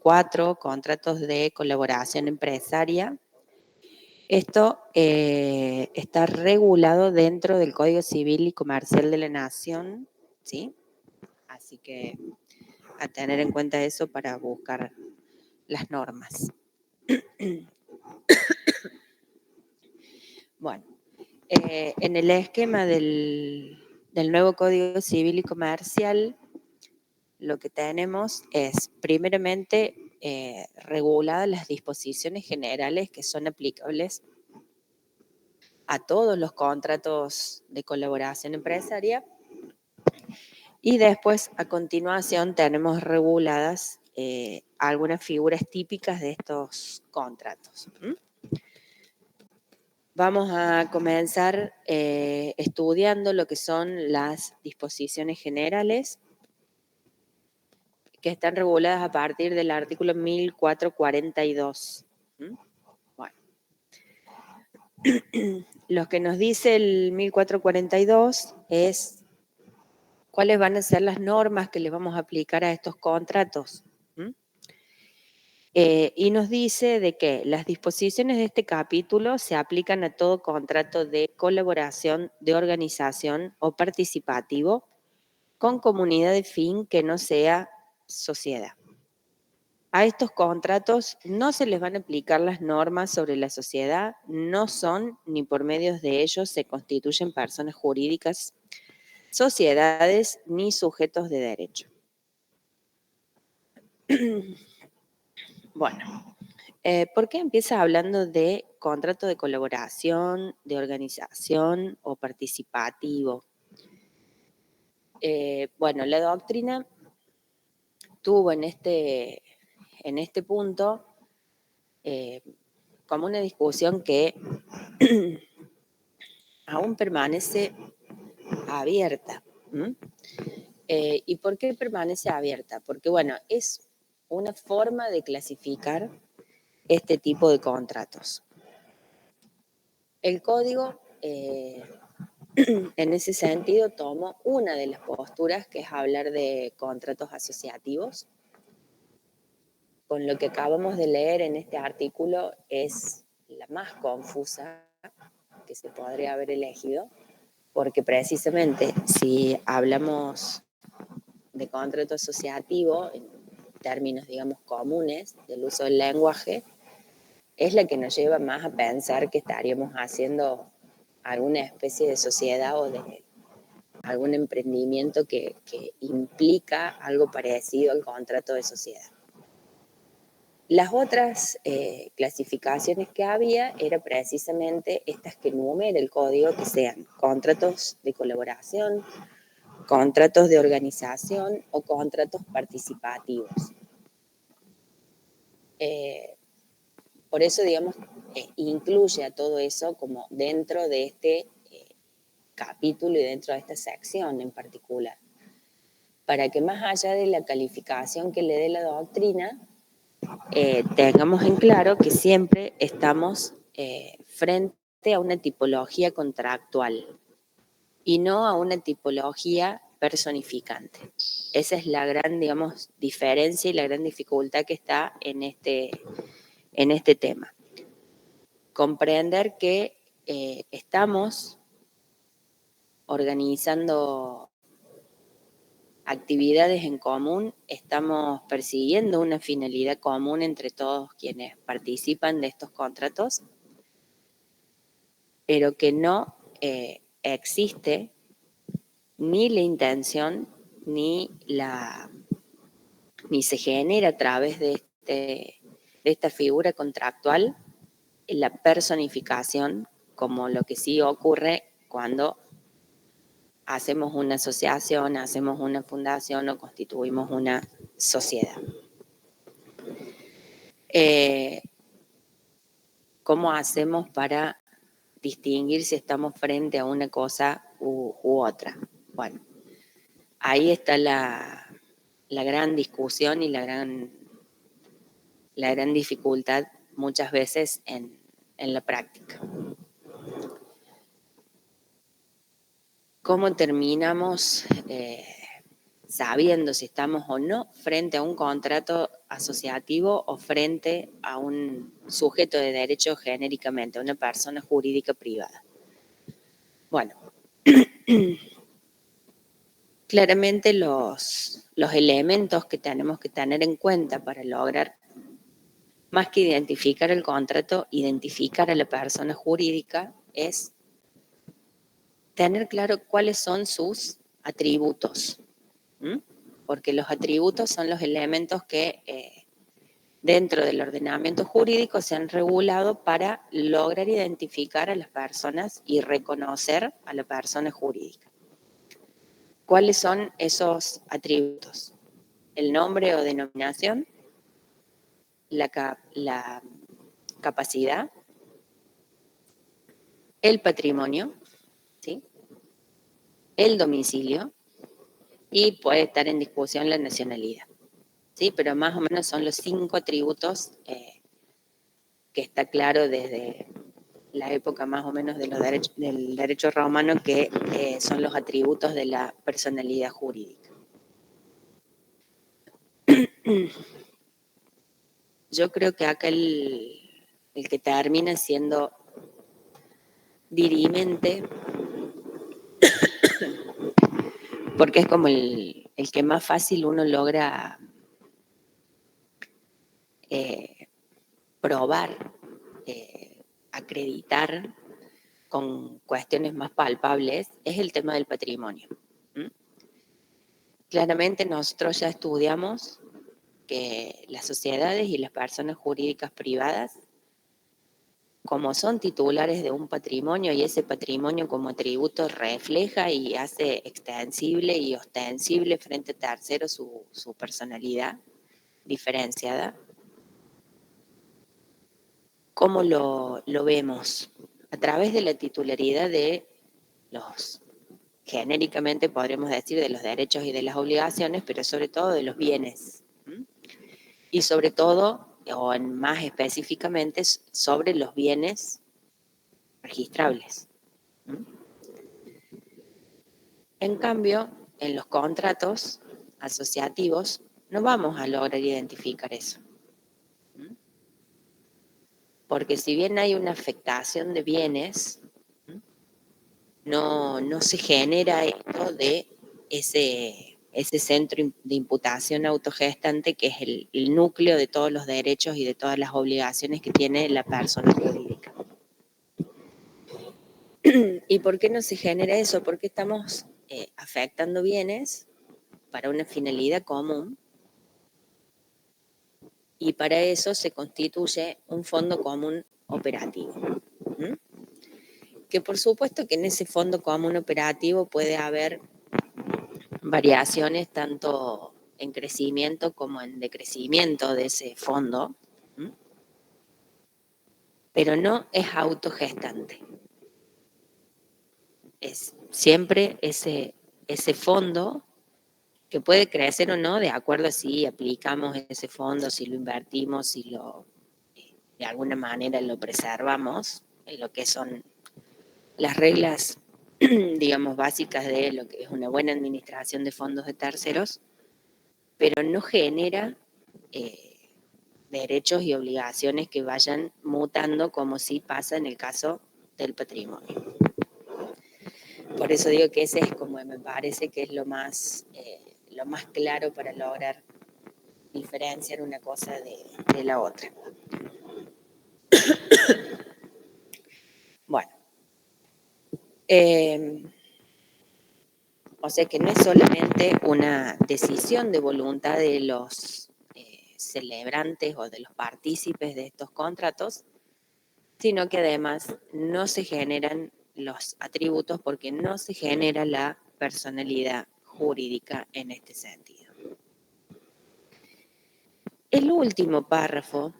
4, contratos de colaboración empresaria. Esto está regulado dentro del Código Civil y Comercial de la Nación, ¿sí? Así que a tener en cuenta eso para buscar las normas. Bueno, en el esquema del nuevo Código Civil y Comercial, lo que tenemos es, primeramente, reguladas las disposiciones generales que son aplicables a todos los contratos de colaboración empresaria, y después, a continuación, tenemos reguladas algunas figuras típicas de estos contratos. Vamos a comenzar estudiando lo que son las disposiciones generales que están reguladas a partir del artículo 1442. Bueno, lo que nos dice el 1442 es cuáles van a ser las normas que le vamos a aplicar a estos contratos. Y nos dice de que las disposiciones de este capítulo se aplican a todo contrato de colaboración, de organización o participativo con comunidad de fin que no sea sociedad. A estos contratos no se les van a aplicar las normas sobre la sociedad, no son ni por medios de ellos se constituyen personas jurídicas, sociedades ni sujetos de derecho. Bueno, ¿por qué empieza hablando de contrato de colaboración, de organización o participativo? Bueno, la doctrina tuvo en este punto como una discusión que aún permanece abierta. ¿Y por qué permanece abierta? Porque, bueno, es una forma de clasificar este tipo de contratos. El código, en ese sentido, tomó una de las posturas, que es hablar de contratos asociativos. Con lo que acabamos de leer en este artículo es la más confusa que se podría haber elegido, porque precisamente si hablamos de contrato asociativo en términos, digamos, comunes del uso del lenguaje, es la que nos lleva más a pensar que estaríamos haciendo alguna especie de sociedad o de algún emprendimiento que implica algo parecido al contrato de sociedad. Las otras clasificaciones que había eran precisamente estas que enumera el código, que sean contratos de colaboración, contratos de organización o contratos participativos. Por eso, digamos, incluye a todo eso como dentro de este capítulo y dentro de esta sección en particular, para que más allá de la calificación que le dé la doctrina, tengamos en claro que siempre estamos frente a una tipología contractual y no a una tipología personificante. Esa es la gran, digamos, diferencia y la gran dificultad que está en este tema. Comprender que estamos organizando actividades en común, estamos persiguiendo una finalidad común entre todos quienes participan de estos contratos, pero que no existe ni la intención ni se genera a través de esta figura contractual la personificación, como lo que sí ocurre cuando hacemos una asociación, hacemos una fundación o constituimos una sociedad. ¿Cómo hacemos para distinguir si estamos frente a una cosa u otra? Bueno, ahí está la gran discusión y la gran dificultad muchas veces en la práctica. ¿Cómo terminamos sabiendo si estamos o no frente a un contrato asociativo o frente a un sujeto de derecho genéricamente, a una persona jurídica privada. Bueno, claramente los elementos que tenemos que tener en cuenta para lograr, más que identificar el contrato, identificar a la persona jurídica, es tener claro cuáles son sus atributos, porque los atributos son los elementos que dentro del ordenamiento jurídico se han regulado para lograr identificar a las personas y reconocer a la persona jurídica. ¿Cuáles son esos atributos? El nombre o denominación, la capacidad, el patrimonio, ¿sí? El domicilio, y puede estar en discusión la nacionalidad, ¿sí? Pero más o menos son los 5 atributos que está claro desde la época más o menos de del derecho romano, que son los atributos de la personalidad jurídica. Yo creo que acá el que termina siendo dirimente, porque es como el que más fácil uno logra probar, acreditar con cuestiones más palpables, es el tema del patrimonio. Claramente nosotros ya estudiamos que las sociedades y las personas jurídicas privadas, como son titulares de un patrimonio, y ese patrimonio como atributo refleja y hace extensible y ostensible frente a terceros su personalidad diferenciada. ¿Cómo lo vemos? A través de la titularidad de los, genéricamente podríamos decir, de los derechos y de las obligaciones, pero sobre todo de los bienes. Y sobre todo, o más específicamente, sobre los bienes registrables. En cambio, en los contratos asociativos no vamos a lograr identificar eso. Porque si bien hay una afectación de bienes, no se genera esto de ese centro de imputación autogestante, que es el núcleo de todos los derechos y de todas las obligaciones que tiene la persona jurídica. ¿Y por qué no se genera eso? Porque estamos afectando bienes para una finalidad común, y para eso se constituye un fondo común operativo. Que por supuesto que en ese fondo común operativo puede haber variaciones tanto en crecimiento como en decrecimiento de ese fondo, pero no es autogestante. Es siempre ese fondo, que puede crecer o no de acuerdo a si aplicamos ese fondo, si lo invertimos, si de alguna manera lo preservamos, en lo que son las reglas, digamos, básicas de lo que es una buena administración de fondos de terceros, pero no genera derechos y obligaciones que vayan mutando como sí pasa en el caso del patrimonio. Por eso digo que ese es como me parece que es lo más claro para lograr diferenciar una cosa de la otra. Bueno, o sea que no es solamente una decisión de voluntad de los celebrantes o de los partícipes de estos contratos, sino que además no se generan los atributos porque no se genera la personalidad jurídica en este sentido. El último párrafo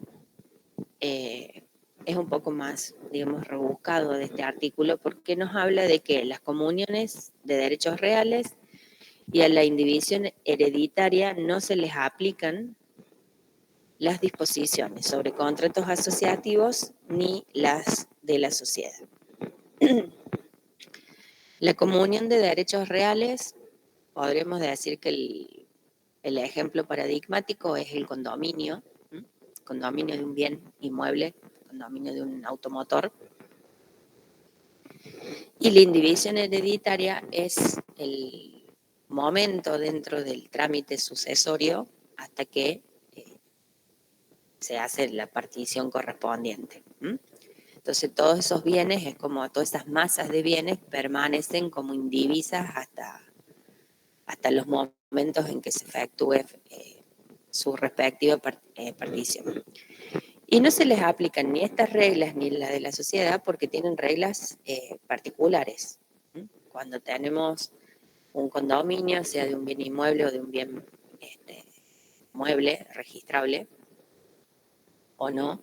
es un poco más, digamos, rebuscado de este artículo, porque nos habla de que las comuniones de derechos reales y a la indivisión hereditaria no se les aplican las disposiciones sobre contratos asociativos ni las de la sociedad. La comunión de derechos reales, podríamos decir que El ejemplo paradigmático es el condominio, condominio de un bien inmueble, condominio de un automotor. Y la indivisión hereditaria es el momento dentro del trámite sucesorio hasta que se hace la partición correspondiente. Entonces todos esos bienes, es como todas esas masas de bienes permanecen como indivisas hasta los momentos en que se efectúe su respectiva partición. Y no se les aplican ni estas reglas ni las de la sociedad porque tienen reglas particulares. Cuando tenemos un condominio, sea de un bien inmueble o de un bien mueble, registrable o no,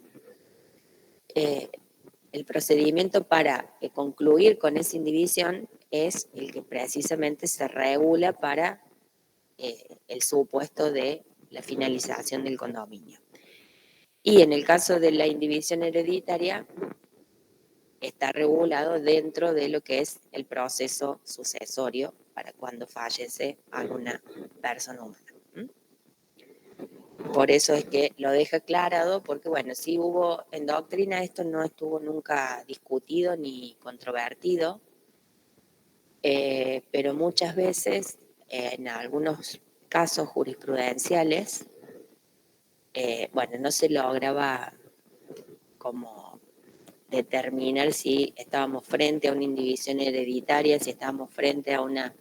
el procedimiento para concluir con esa indivisión es el que precisamente se regula para el supuesto de la finalización del condominio. Y en el caso de la indivisión hereditaria, está regulado dentro de lo que es el proceso sucesorio para cuando fallece alguna persona humana. Por eso es que lo deja aclarado, porque bueno, sí hubo en doctrina, esto no estuvo nunca discutido ni controvertido, pero muchas veces en algunos casos jurisprudenciales, bueno, no se lograba como determinar si estábamos frente a una indivisión hereditaria, si estábamos frente a una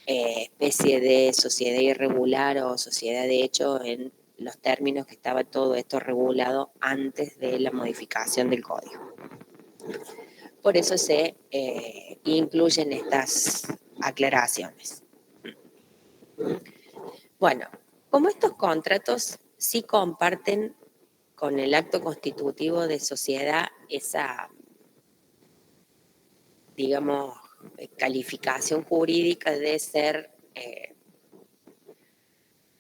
especie de sociedad irregular o sociedad de hecho en los términos que estaba todo esto regulado antes de la modificación del código. Por eso se incluyen estas aclaraciones. Bueno, como estos contratos sí comparten con el acto constitutivo de sociedad esa, digamos, calificación jurídica de ser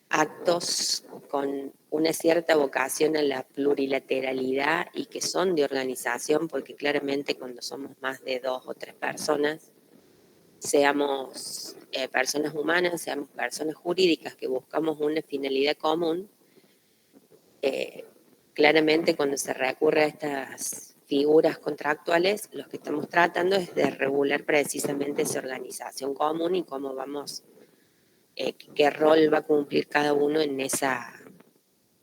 actos con una cierta vocación a la plurilateralidad y que son de organización, porque claramente cuando somos más de 2 o 3 personas, seamos personas humanas, seamos personas jurídicas que buscamos una finalidad común, claramente cuando se recurre a estas figuras contractuales, lo que estamos tratando es de regular precisamente esa organización común y cómo vamos, qué rol va a cumplir cada uno en esa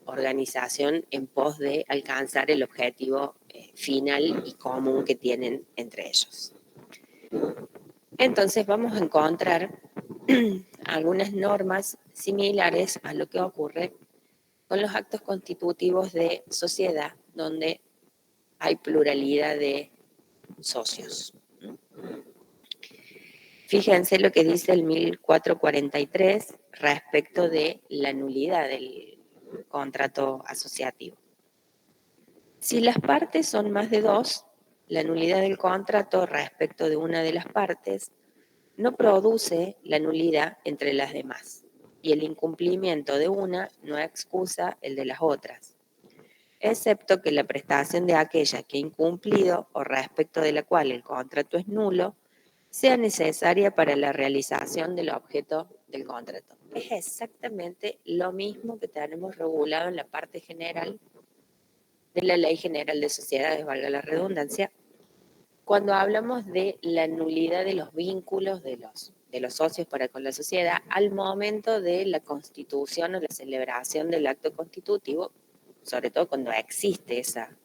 organización en pos de alcanzar el objetivo final y común que tienen entre ellos. Entonces vamos a encontrar algunas normas similares a lo que ocurre con los actos constitutivos de sociedad, donde hay pluralidad de socios. Fíjense lo que dice el 1443 respecto de la nulidad del contrato asociativo. Si las partes son más de 2, la nulidad del contrato respecto de una de las partes no produce la nulidad entre las demás, y el incumplimiento de una no excusa el de las otras, excepto que la prestación de aquella que ha incumplido o respecto de la cual el contrato es nulo sea necesaria para la realización del objeto del contrato. Es exactamente lo mismo que tenemos regulado en la parte general de la Ley General de Sociedades, valga la redundancia, cuando hablamos de la nulidad de los vínculos de los socios para con la sociedad al momento de la constitución o la celebración del acto constitutivo, sobre todo cuando existe esa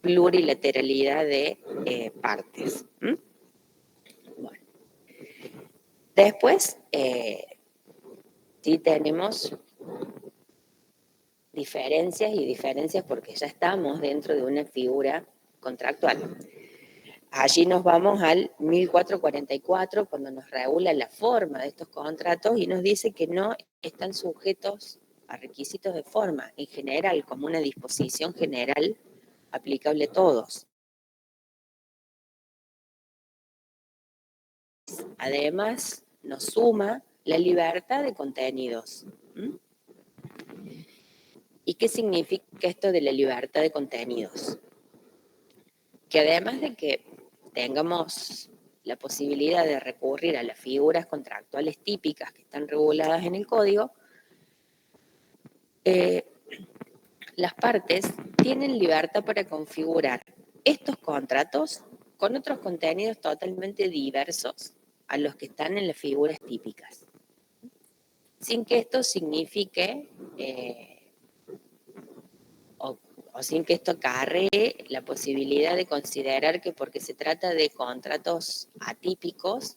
plurilateralidad de partes. Bueno. Después, sí tenemos diferencias porque ya estamos dentro de una figura contractual. Allí nos vamos al 1444, cuando nos regula la forma de estos contratos y nos dice que no están sujetos a requisitos de forma, en general, como una disposición general aplicable a todos. Además, nos suma la libertad de contenidos. ¿Y qué significa esto de la libertad de contenidos? Que además de que tengamos la posibilidad de recurrir a las figuras contractuales típicas que están reguladas en el código, las partes tienen libertad para configurar estos contratos con otros contenidos totalmente diversos a los que están en las figuras típicas, sin que esto signifique o sin que esto acarree la posibilidad de considerar que porque se trata de contratos atípicos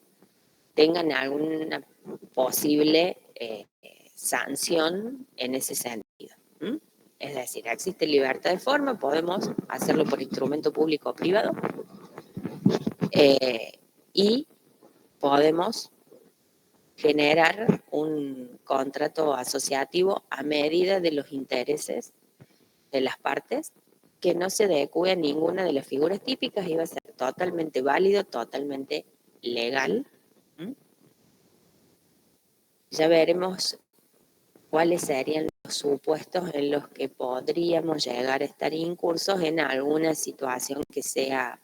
tengan alguna posible sanción en ese sentido. Es decir, existe libertad de forma, podemos hacerlo por instrumento público o privado y podemos generar un contrato asociativo a medida de los intereses de las partes que no se adecue a ninguna de las figuras típicas y va a ser totalmente válido, totalmente legal. Ya veremos cuáles serían los supuestos en los que podríamos llegar a estar incursos en alguna situación que sea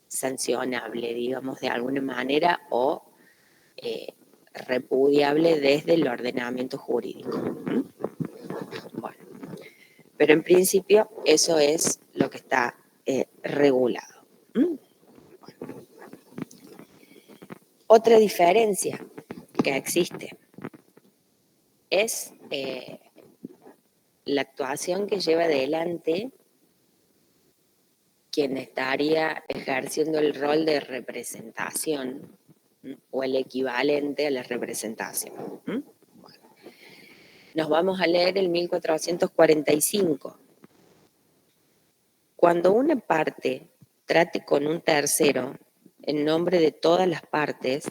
sancionable, digamos, de alguna manera o repudiable desde el ordenamiento jurídico. Bueno, pero en principio eso es lo que está regulado. Otra diferencia que existe es la actuación que lleva adelante quien estaría ejerciendo el rol de representación o el equivalente a la representación. Nos vamos a leer el 1445. Cuando una parte trate con un tercero en nombre de todas las partes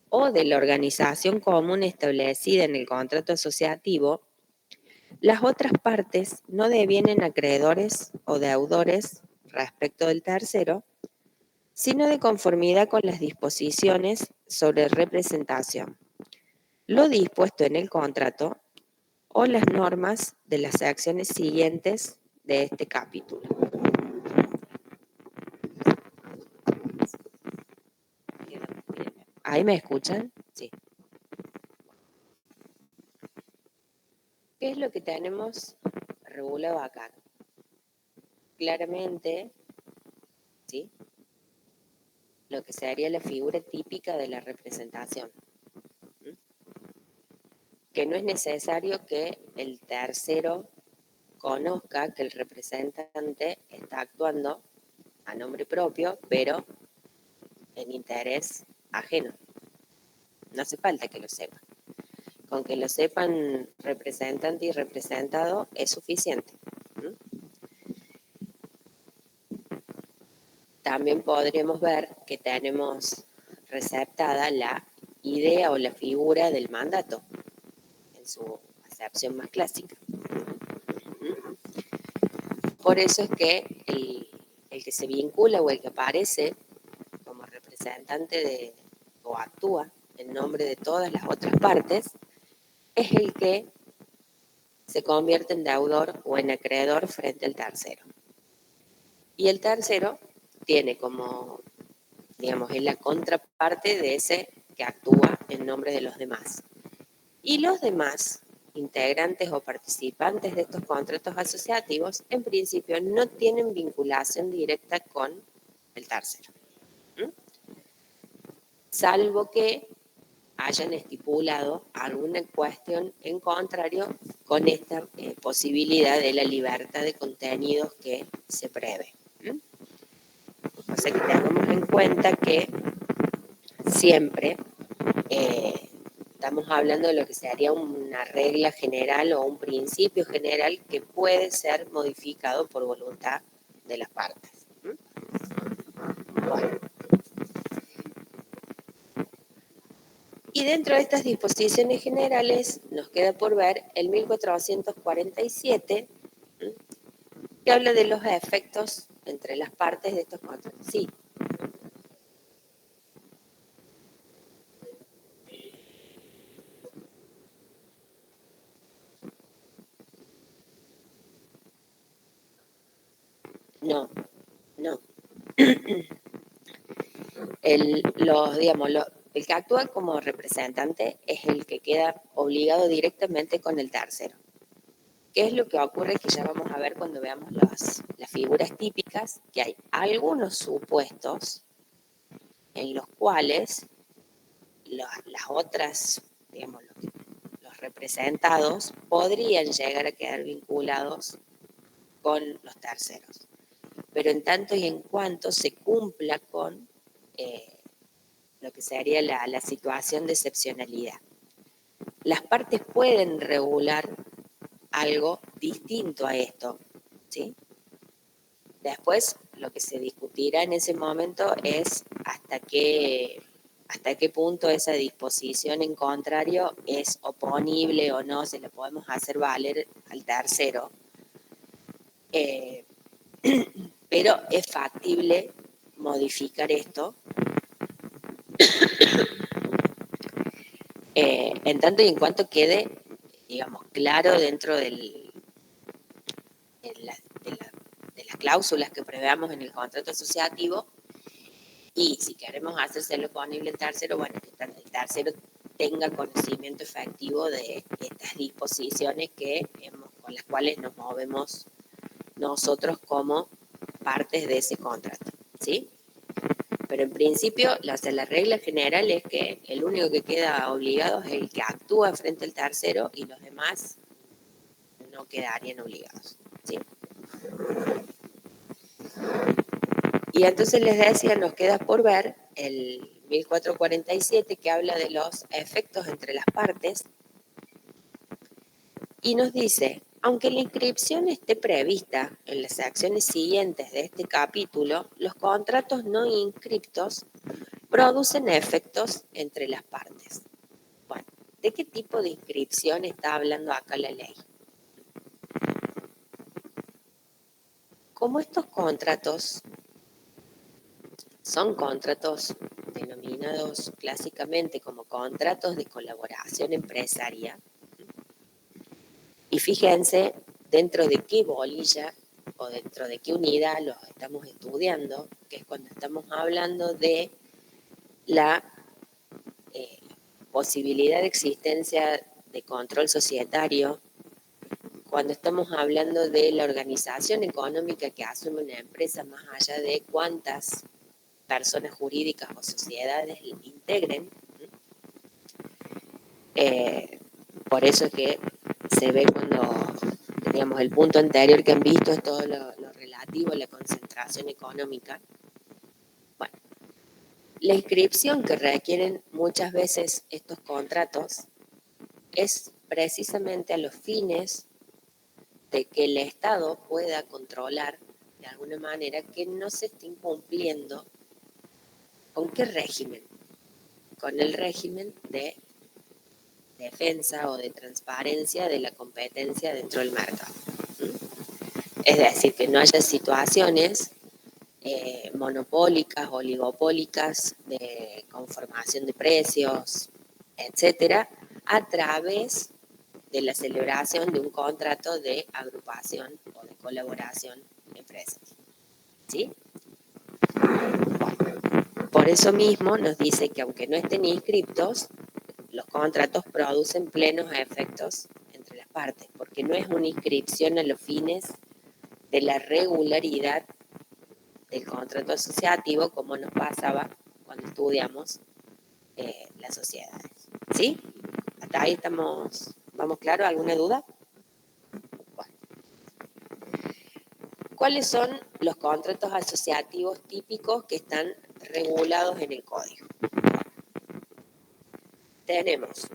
o de la organización común establecida en el contrato asociativo, las otras partes no devienen acreedores o deudores respecto del tercero, sino de conformidad con las disposiciones sobre representación, lo dispuesto en el contrato o las normas de las secciones siguientes de este capítulo. ¿Ahí me escuchan? Sí. ¿Qué es lo que tenemos regulado acá? Claramente, ¿sí?, lo que sería la figura típica de la representación. Que no es necesario que el tercero conozca que el representante está actuando a nombre propio, pero en interés ajeno. No hace falta que lo sepa. Con que lo sepan representante y representado es suficiente. También podremos ver que tenemos receptada la idea o la figura del mandato en su acepción más clásica. Por eso es que el que se vincula o el que aparece como representante o actúa en nombre de todas las otras partes es el que se convierte en deudor o en acreedor frente al tercero. Y el tercero tiene como, digamos, es la contraparte de ese que actúa en nombre de los demás. Y los demás integrantes o participantes de estos contratos asociativos, en principio, no tienen vinculación directa con el tercero. Salvo que hayan estipulado alguna cuestión en contrario con esta posibilidad de la libertad de contenidos que se prevé. O sea que tengamos en cuenta que siempre estamos hablando de lo que sería una regla general o un principio general que puede ser modificado por voluntad de las partes. Bueno. Y dentro de estas disposiciones generales nos queda por ver el 1447, que habla de los efectos entre las partes de estos contratos. Sí. No, no. el que actúa como representante es el que queda obligado directamente con el tercero. ¿Qué es lo que ocurre? Que ya vamos a ver cuando veamos las figuras típicas, que hay algunos supuestos en los cuales las otras, digamos, los representados podrían llegar a quedar vinculados con los terceros, pero en tanto y en cuanto se cumpla con lo que sería la situación de excepcionalidad. Las partes pueden regular algo distinto a esto, ¿sí? Después, lo que se discutirá en ese momento es hasta qué punto esa disposición en contrario es oponible o no, se la podemos hacer valer al tercero. Pero es factible modificar esto en tanto y en cuanto quede, digamos, claro dentro de las cláusulas que preveamos en el contrato asociativo, y si queremos hacérselo oponible al tercero, bueno, que el tercero tenga conocimiento efectivo de estas disposiciones con las cuales nos movemos nosotros como partes de ese contrato, ¿sí? Pero en principio, la regla general es que el único que queda obligado es el que actúa frente al tercero y los demás no quedarían obligados, ¿sí? Y entonces les decía, nos queda por ver el 1447 que habla de los efectos entre las partes y nos dice, aunque la inscripción esté prevista en las secciones siguientes de este capítulo, los contratos no inscriptos producen efectos entre las partes. Bueno, ¿de qué tipo de inscripción está hablando acá la ley? Como estos contratos son contratos denominados clásicamente como contratos de colaboración empresaria, y fíjense dentro de qué bolilla o dentro de qué unidad los estamos estudiando, que es cuando estamos hablando de la posibilidad de existencia de control societario, cuando estamos hablando de la organización económica que asume una empresa más allá de cuántas personas jurídicas o sociedades integren. Por eso es que se ve cuando, digamos, el punto anterior que han visto es todo lo relativo a la concentración económica. Bueno, la inscripción que requieren muchas veces estos contratos es precisamente a los fines de que el Estado pueda controlar de alguna manera que no se esté incumpliendo. ¿Con qué régimen? Con el régimen de defensa o de transparencia de la competencia dentro del mercado. Es decir, que no haya situaciones monopólicas, oligopólicas, de conformación de precios, etcétera, a través de la celebración de un contrato de agrupación o de colaboración de empresas. ¿Sí? Por eso mismo nos dice que aunque no estén inscriptos, los contratos producen plenos efectos entre las partes, porque no es una inscripción a los fines de la regularidad del contrato asociativo como nos pasaba cuando estudiamos las sociedades. ¿Sí? ¿Hasta ahí vamos claro? ¿Alguna duda? Bueno. ¿Cuáles son los contratos asociativos típicos que están regulados en el código? Tenemos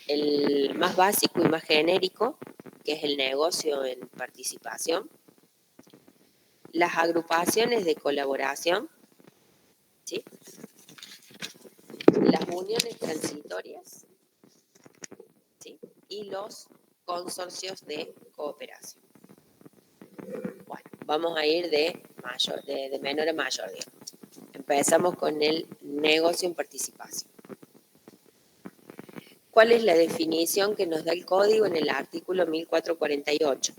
el más básico y más genérico, que es el negocio en participación, las agrupaciones de colaboración, ¿sí? Las uniones transitorias, ¿sí? Y los consorcios de cooperación. Bueno, vamos a ir de menor a mayor. Digamos. Empezamos con el negocio en participación. ¿Cuál es la definición que nos da el código en el artículo 1448?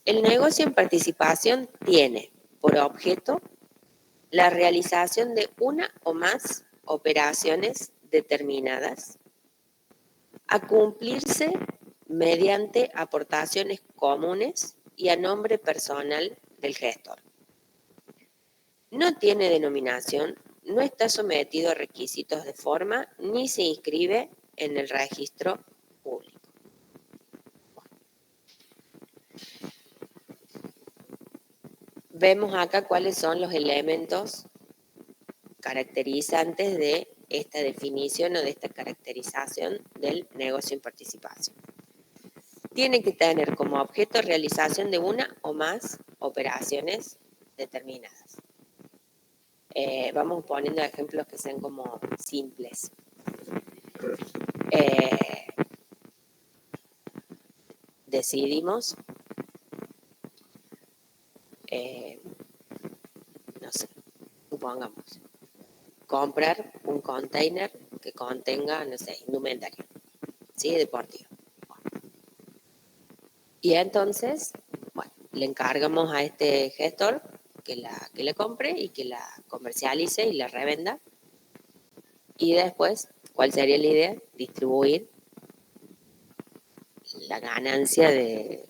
El negocio en participación tiene por objeto la realización de una o más operaciones determinadas a cumplirse mediante aportaciones comunes y a nombre personal del gestor. No tiene denominación, no está sometido a requisitos de forma ni se inscribe en el registro público. Vemos acá cuáles son los elementos caracterizantes de esta definición o de esta caracterización del negocio en participación. Tiene que tener como objeto realización de una o más operaciones determinadas. Vamos poniendo ejemplos que sean como simples. Decidimos, no sé, supongamos, comprar un container que contenga, no sé, indumentaria, ¿sí? Deportiva. Y entonces, bueno, le encargamos a este gestor que la compre y que la comercialice y la revenda. Y después, ¿cuál sería la idea? Distribuir la ganancia de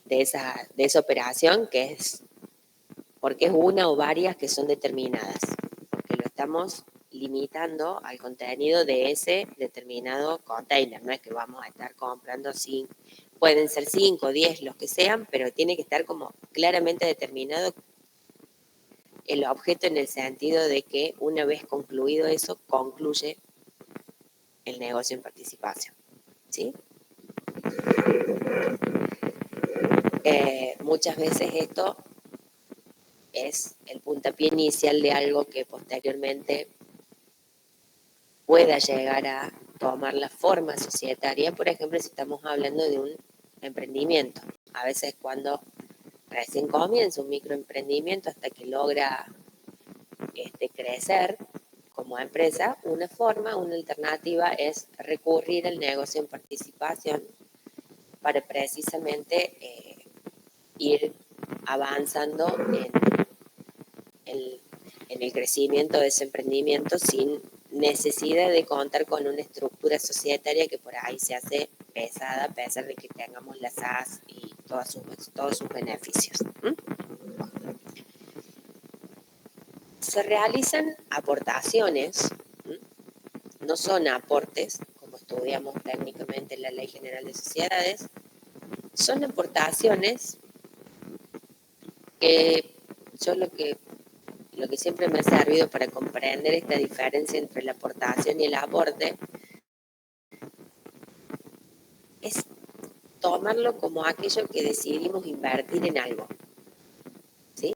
esa operación, que es, porque es una o varias que son determinadas, porque lo estamos limitando al contenido de ese determinado container. No es que vamos a estar comprando 5, pueden ser 5, 10, los que sean, pero tiene que estar como claramente determinado el objeto en el sentido de que una vez concluido eso, concluye el negocio en participación. ¿Sí? Muchas veces esto es el puntapié inicial de algo que posteriormente pueda llegar a tomar la forma societaria, por ejemplo, si estamos hablando de un emprendimiento. A veces cuando recién comienza un microemprendimiento hasta que logra crecer como empresa, una forma, una alternativa es recurrir al negocio en participación para precisamente ir avanzando en el crecimiento de ese emprendimiento sin necesidad de contar con una estructura societaria que por ahí se hace pesada a pesar de que tengamos las SAS y todos sus beneficios. Se realizan aportaciones, no son aportes, como estudiamos técnicamente en la Ley General de Sociedades, son aportaciones que yo lo que siempre me ha servido para comprender esta diferencia entre la aportación y el aporte es tomarlo como aquello que decidimos invertir en algo, ¿sí?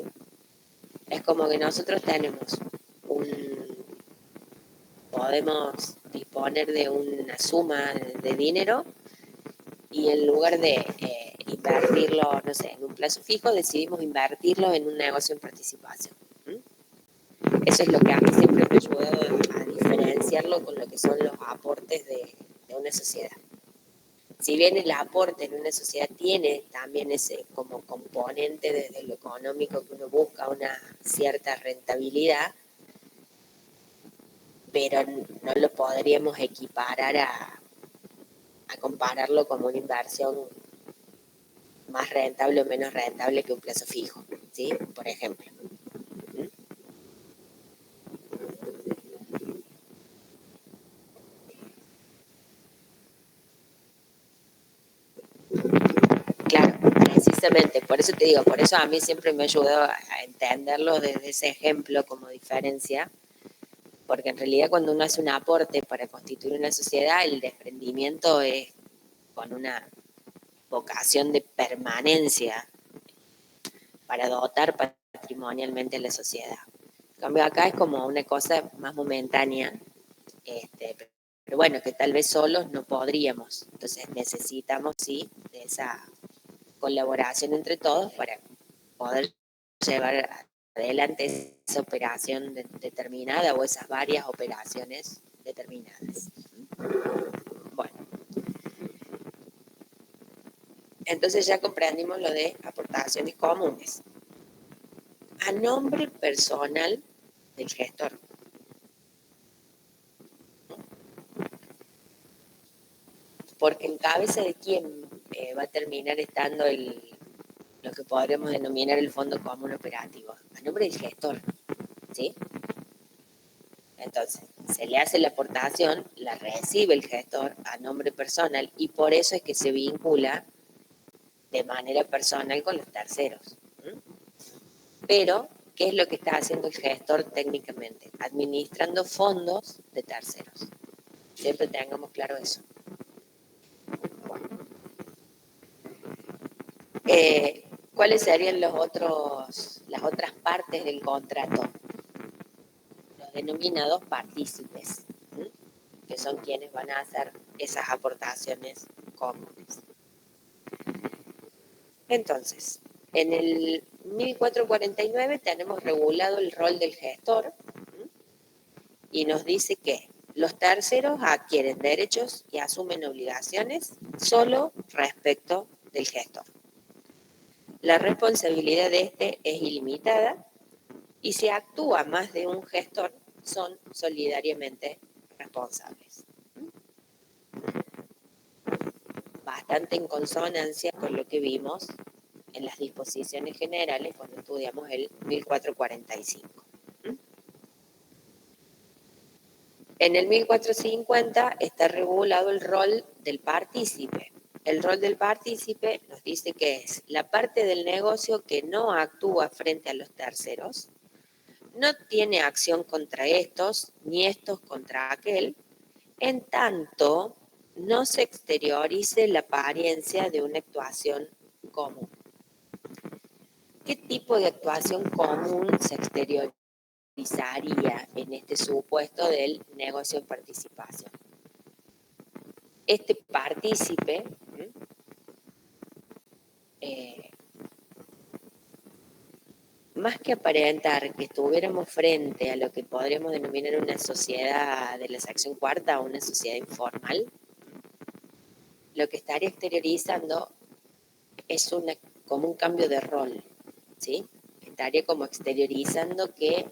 Es como que nosotros podemos disponer de una suma de dinero y en lugar de invertirlo, no sé, en un plazo fijo, decidimos invertirlo en un negocio en participación. Eso es lo que a mí siempre me ha ayudado a diferenciarlo con lo que son los aportes de una sociedad. Si bien el aporte en una sociedad tiene también ese como componente desde lo económico que uno busca una cierta rentabilidad, pero no lo podríamos equiparar a compararlo como una inversión más rentable o menos rentable que un plazo fijo, ¿sí? Por ejemplo. Claro, precisamente, por eso te digo, por eso a mí siempre me ha ayudado a entenderlo desde ese ejemplo como diferencia, porque en realidad cuando uno hace un aporte para constituir una sociedad, el desprendimiento es con una vocación de permanencia para dotar patrimonialmente a la sociedad. En cambio acá es como una cosa más momentánea, pero bueno, que tal vez solos no podríamos, entonces necesitamos sí de esa colaboración entre todos para poder llevar adelante esa operación determinada o esas varias operaciones determinadas. Bueno, entonces ya comprendimos lo de aportaciones comunes. a nombre personal del gestor. Porque en cabeza de quién va a terminar estando lo que podremos denominar el fondo común operativo, a nombre del gestor, ¿sí? Entonces, se le hace la aportación, la recibe el gestor a nombre personal y por eso es que se vincula de manera personal con los terceros. Pero, ¿qué es lo que está haciendo el gestor técnicamente? Administrando fondos de terceros. Siempre tengamos claro eso. Bueno. ¿Cuáles serían las otras partes del contrato? Los denominados partícipes, que son quienes van a hacer esas aportaciones comunes. Entonces, en el 1449 tenemos regulado el rol del gestor y nos dice que los terceros adquieren derechos y asumen obligaciones solo respecto del gestor. La responsabilidad de este es ilimitada y si actúa más de un gestor, son solidariamente responsables. Bastante en consonancia con lo que vimos en las disposiciones generales cuando estudiamos el 1445. En el 1450 está regulado el rol del partícipe. El rol del partícipe nos dice que es la parte del negocio que no actúa frente a los terceros, no tiene acción contra estos, ni estos contra aquel, en tanto no se exteriorice la apariencia de una actuación común. ¿Qué tipo de actuación común se exteriorizaría en este supuesto del negocio en participación? Este partícipe más que aparentar que estuviéramos frente a lo que podríamos denominar una sociedad de la sección cuarta o una sociedad informal, lo que estaría exteriorizando es como un cambio de rol, ¿sí? Estaría como exteriorizando que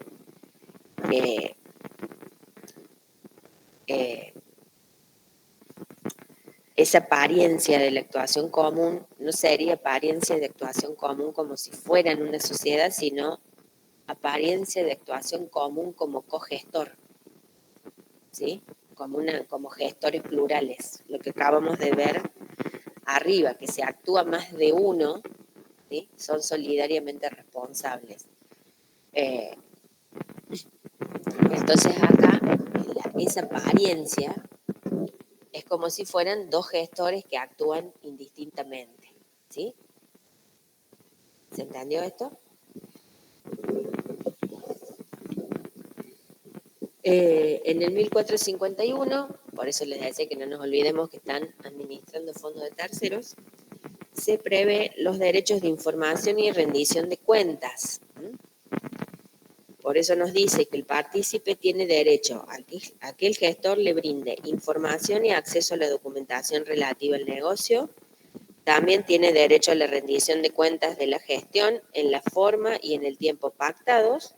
esa apariencia de la actuación común no sería apariencia de actuación común como si fuera en una sociedad, sino apariencia de actuación común como cogestor, ¿sí? Como gestores plurales, lo que acabamos de ver arriba, que se actúa más de uno, ¿sí? Son solidariamente responsables. Entonces acá esa apariencia es como si fueran dos gestores que actúan indistintamente, ¿sí? ¿Se entendió esto? En el 1451, por eso les decía que no nos olvidemos que están administrando fondos de terceros, se prevé los derechos de información y rendición de cuentas. Por eso nos dice que el partícipe tiene derecho a que el gestor le brinde información y acceso a la documentación relativa al negocio. También tiene derecho a la rendición de cuentas de la gestión en la forma y en el tiempo pactados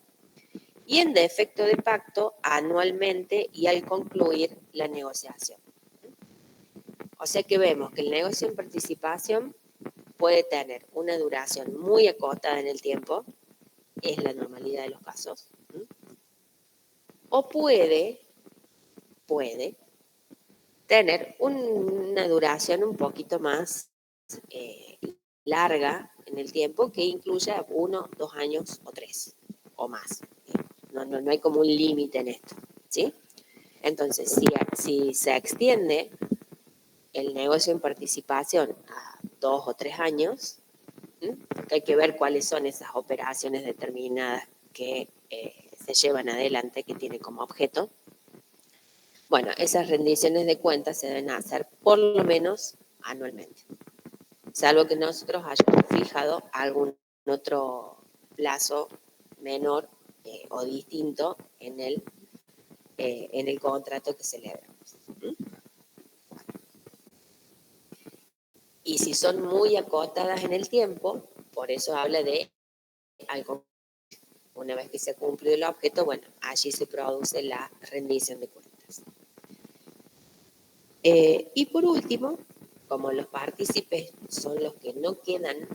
y en defecto de pacto anualmente y al concluir la negociación. O sea que vemos que el negocio en participación puede tener una duración muy acotada en el tiempo, es la normalidad de los casos, o puede tener una duración un poquito más larga en el tiempo que incluya 1, 2 años o 3 o más. No hay como un límite en esto, ¿sí? Entonces, si se extiende el negocio en participación a 2 o 3 años, hay que ver cuáles son esas operaciones determinadas que se llevan adelante, que tienen como objeto. Bueno, esas rendiciones de cuentas se deben hacer por lo menos anualmente, salvo que nosotros hayamos fijado algún otro plazo menor o distinto en el contrato que celebramos. Y si son muy acotadas en el tiempo, por eso habla de algo Una vez que se ha cumplido el objeto, bueno, allí se produce la rendición de cuentas. Y por último, como los partícipes son los que no quedan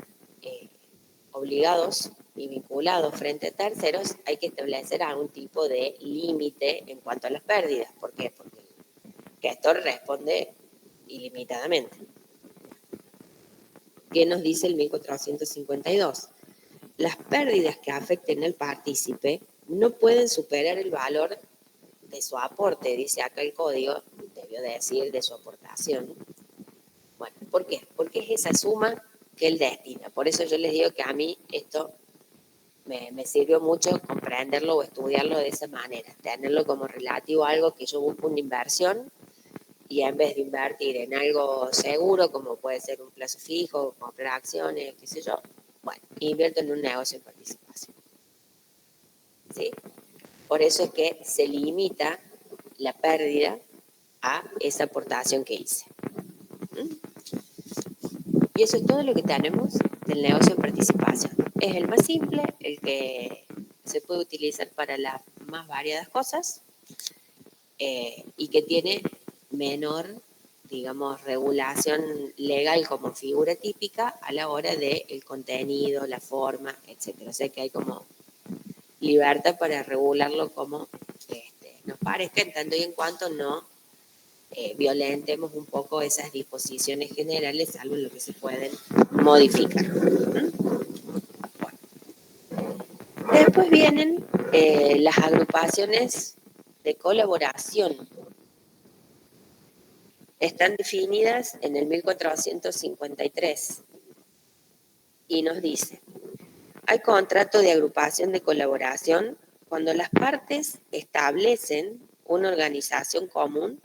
obligados y vinculados frente a terceros, hay que establecer algún tipo de límite en cuanto a las pérdidas. ¿Por qué? Porque el gestor responde ilimitadamente. ¿Qué nos dice el 1452? Las pérdidas que afecten al partícipe no pueden superar el valor de su aporte, dice acá el código, debió decir de su aportación. Bueno, ¿por qué? Porque es esa suma que él destina. Por eso yo les digo que a mí esto me sirvió mucho comprenderlo o estudiarlo de esa manera, tenerlo como relativo a algo que yo busco una inversión y en vez de invertir en algo seguro, como puede ser un plazo fijo, comprar acciones, qué sé yo, bueno, invierto en un negocio en participación. ¿Sí? Por eso es que se limita la pérdida a esa aportación que hice. Y eso es todo lo que tenemos del negocio en participación. Es el más simple, el que se puede utilizar para las más variadas cosas y que tiene menor, digamos, regulación legal como figura típica a la hora del contenido, la forma, etc. O sea que hay como libertad para regularlo como nos parezca, en tanto y en cuanto no violentemos un poco esas disposiciones generales, salvo lo que se pueden modificar. Bueno. Después vienen las agrupaciones de colaboración. Están definidas en el 1453 y nos dice, hay contrato de agrupación de colaboración cuando las partes establecen una organización común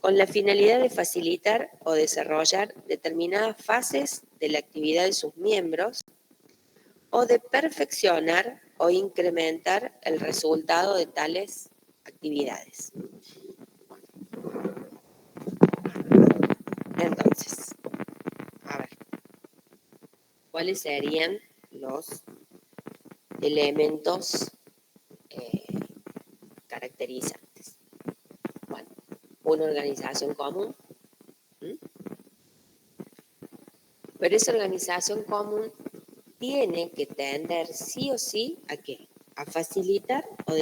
con la finalidad de facilitar o desarrollar determinadas fases de la actividad de sus miembros o de perfeccionar o incrementar el resultado de tales actividades. Entonces, a ver, ¿cuáles serían los elementos caracterizantes? Bueno, una organización común, pero esa organización común tiene que tender sí o sí a qué? A facilitar o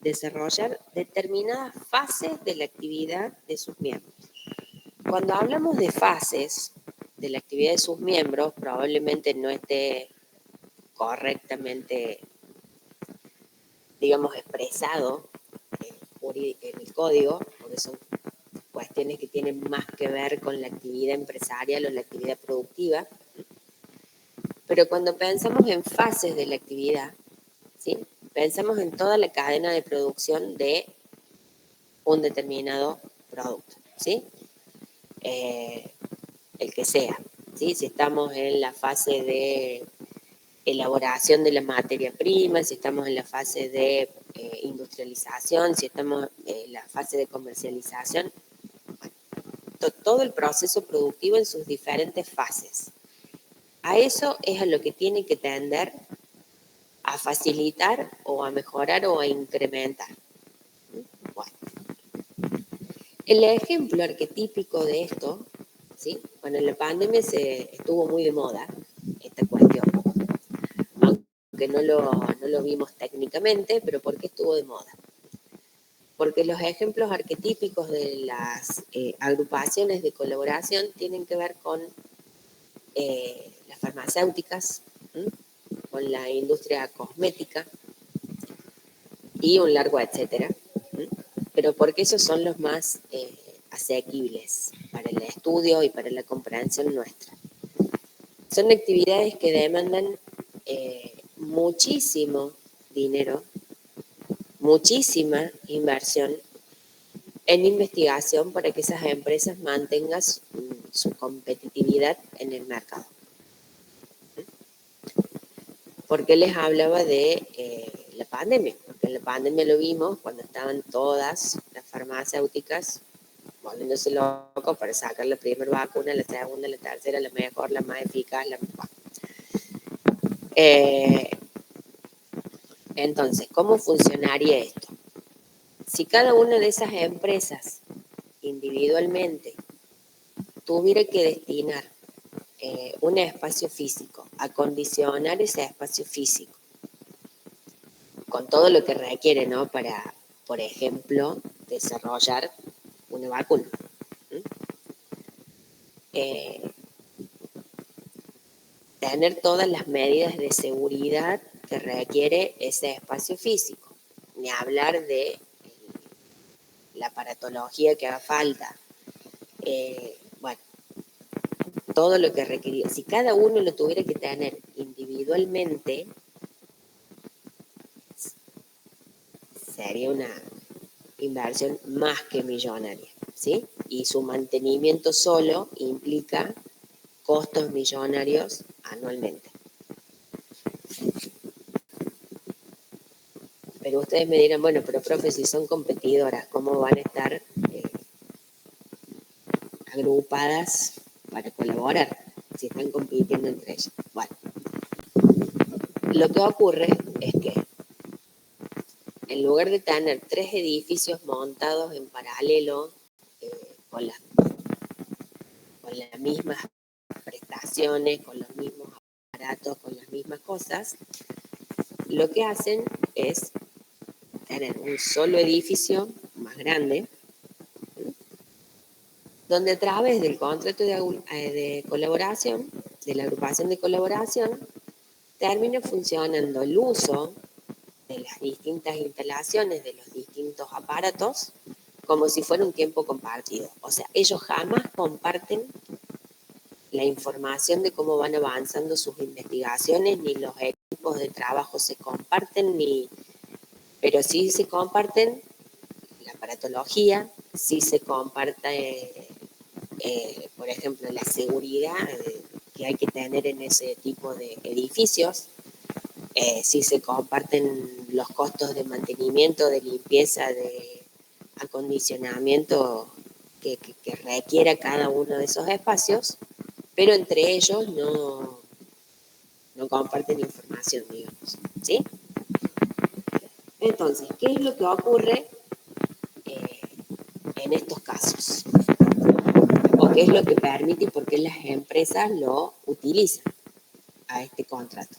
desarrollar determinadas fases de la actividad de sus miembros. Cuando hablamos de fases de la actividad de sus miembros, probablemente no esté correctamente, digamos, expresado en el código, porque son cuestiones que tienen más que ver con la actividad empresarial o la actividad productiva. Pero cuando pensamos en fases de la actividad, ¿sí? Pensamos en toda la cadena de producción de un determinado producto, ¿sí? El que sea, ¿sí? Si estamos en la fase de elaboración de la materia prima, si estamos en la fase de industrialización, si estamos en la fase de comercialización, todo el proceso productivo en sus diferentes fases. A eso es a lo que tiene que tender a facilitar o a mejorar o a incrementar. Bueno, el ejemplo arquetípico de esto, ¿sí? Bueno, en la pandemia estuvo muy de moda esta cuestión, aunque no lo vimos técnicamente, pero ¿por qué estuvo de moda? Porque los ejemplos arquetípicos de las agrupaciones de colaboración tienen que ver con las farmacéuticas, ¿sí? Con la industria cosmética y un largo etcétera, ¿sí? Pero porque esos son los más asequibles para el estudio y para la comprensión nuestra. Son actividades que demandan muchísimo dinero, muchísima inversión en investigación para que esas empresas mantengan su competitividad en el mercado. ¿Por qué les hablaba de la pandemia? Porque en la pandemia lo vimos cuando estaban todas las farmacéuticas volviéndose locos para sacar la primera vacuna, la segunda, la tercera, la mejor, la más eficaz, la mejor. Entonces, ¿cómo funcionaría esto? Si cada una de esas empresas individualmente tuviera que destinar un espacio físico, acondicionar ese espacio físico, con todo lo que requiere, ¿no? Para, por ejemplo, desarrollar una vacuna. Tener todas las medidas de seguridad que requiere ese espacio físico, ni hablar de la aparatología que haga falta, bueno, todo lo que requería. Si cada uno lo tuviera que tener individualmente, sería una inversión más que millonaria, ¿sí? Y su mantenimiento solo implica costos millonarios anualmente. Pero ustedes me dirán, bueno, pero profe, si son competidoras, ¿cómo van a estar agrupadas para colaborar si están compitiendo entre ellas? Bueno, lo que ocurre es que en lugar de tener 3 edificios montados en paralelo con las mismas prestaciones, con los mismos aparatos, con las mismas cosas, lo que hacen es tener un solo edificio más grande, donde a través del contrato de colaboración, de la agrupación de colaboración, termina funcionando el uso de las distintas instalaciones, de los distintos aparatos, como si fuera un tiempo compartido. O sea, ellos jamás comparten la información de cómo van avanzando sus investigaciones, ni los equipos de trabajo se comparten, pero sí se comparten la aparatología, sí se comparte, por ejemplo, la seguridad que hay que tener en ese tipo de edificios, sí se comparten los costos de mantenimiento, de limpieza, de acondicionamiento que requiera cada uno de esos espacios, pero entre ellos no comparten información, digamos, ¿sí? Entonces, ¿qué es lo que ocurre en estos casos? ¿O qué es lo que permite y por qué las empresas lo utilizan a este contrato?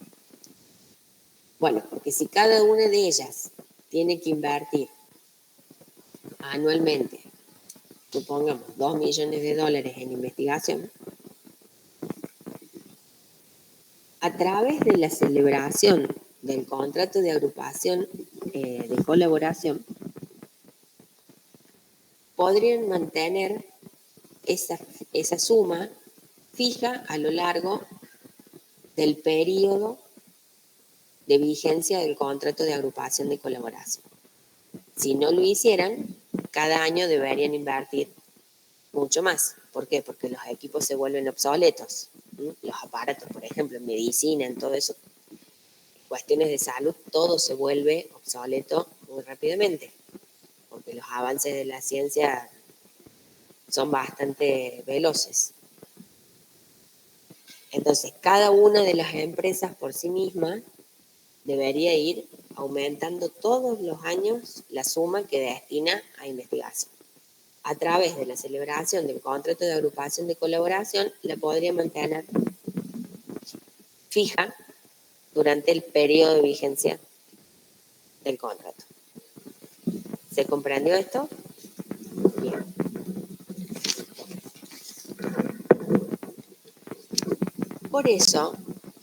Bueno, porque si cada una de ellas tiene que invertir anualmente, supongamos, $2 millones en investigación, a través de la celebración del contrato de agrupación de colaboración, podrían mantener esa suma fija a lo largo del periodo de vigencia del contrato de agrupación de colaboración. Si no lo hicieran, cada año deberían invertir mucho más. ¿Por qué? Porque los equipos se vuelven obsoletos. Los aparatos, por ejemplo, en medicina, en todo eso, cuestiones de salud, todo se vuelve obsoleto muy rápidamente, porque los avances de la ciencia son bastante veloces. Entonces, cada una de las empresas por sí misma debería ir aumentando todos los años la suma que destina a investigación. A través de la celebración del contrato de agrupación de colaboración, la podría mantener fija durante el periodo de vigencia del contrato. ¿Se comprendió esto? Bien. Por eso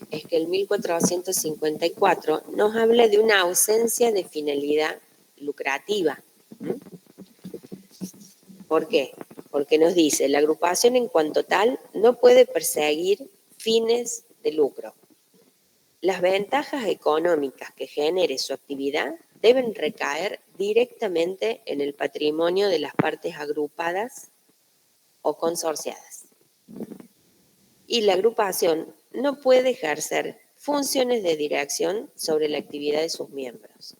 es que el 1454 nos habla de una ausencia de finalidad lucrativa. ¿Por qué? Porque nos dice, la agrupación en cuanto tal no puede perseguir fines de lucro. Las ventajas económicas que genere su actividad deben recaer directamente en el patrimonio de las partes agrupadas o consorciadas. Y la agrupación no puede ejercer funciones de dirección sobre la actividad de sus miembros.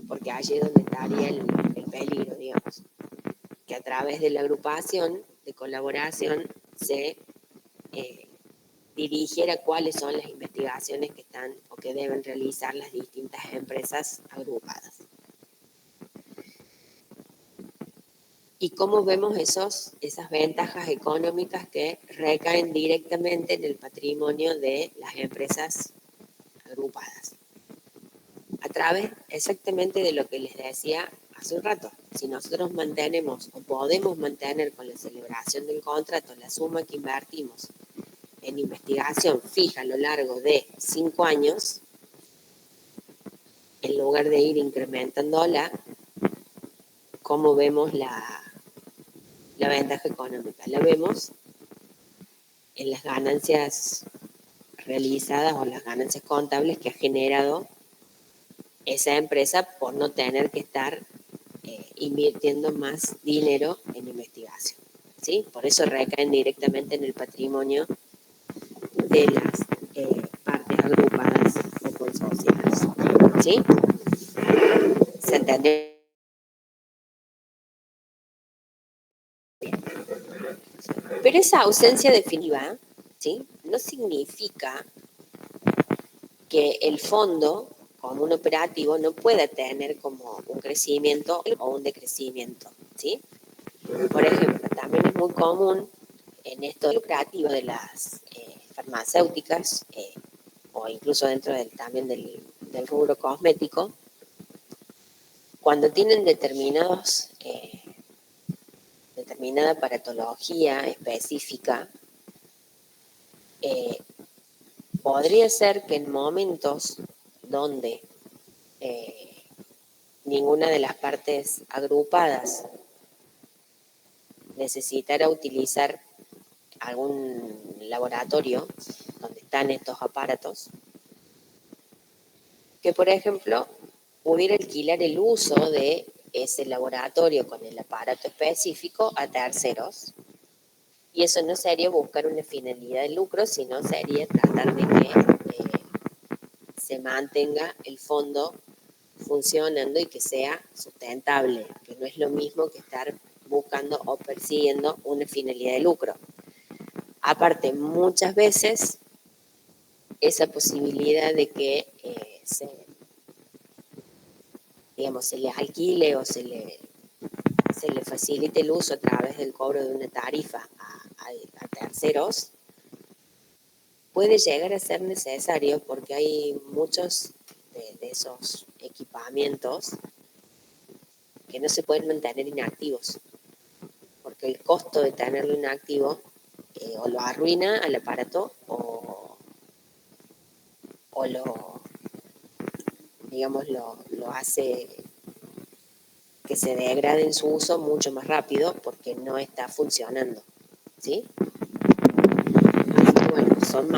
Porque allí es donde estaría el peligro, digamos. Que a través de la agrupación de colaboración se dirigiera cuáles son las investigaciones que están o que deben realizar las distintas empresas agrupadas. Y cómo vemos esas ventajas económicas que recaen directamente en el patrimonio de las empresas agrupadas. A través exactamente de lo que les decía hace un rato. Si nosotros mantenemos o podemos mantener con la celebración del contrato la suma que invertimos en investigación fija a lo largo de 5 años, en lugar de ir incrementándola, ¿cómo vemos la ventaja económica? La vemos en las ganancias realizadas o las ganancias contables que ha generado esa empresa por no tener que estar invirtiendo más dinero en investigación, ¿sí? Por eso recaen directamente en el patrimonio de las partes agrupadas o consorciadas, ¿sí? ¿Se entiende? Pero esa ausencia definitiva, ¿sí?, no significa que el fondo, como un operativo, no pueda tener como un crecimiento o un decrecimiento, ¿sí? Por ejemplo, también es muy común en esto lucrativo de las farmacéuticas o incluso dentro también del rubro cosmético, cuando tienen determinada paratología específica, podría ser que en momentos donde ninguna de las partes agrupadas necesitara utilizar algún laboratorio donde están estos aparatos, que por ejemplo pudiera alquilar el uso de ese laboratorio con el aparato específico a terceros, y eso no sería buscar una finalidad de lucro, sino sería tratar de que se mantenga el fondo funcionando y que sea sustentable, que no es lo mismo que estar buscando o persiguiendo una finalidad de lucro. Aparte, muchas veces esa posibilidad de que se les alquile o se le facilite el uso a través del cobro de una tarifa a terceros, puede llegar a ser necesario porque hay muchos de esos equipamientos que no se pueden mantener inactivos, porque el costo de tenerlo inactivo o lo arruina al aparato o lo hace que se degrade en su uso mucho más rápido porque no está funcionando, ¿sí? Así que bueno, son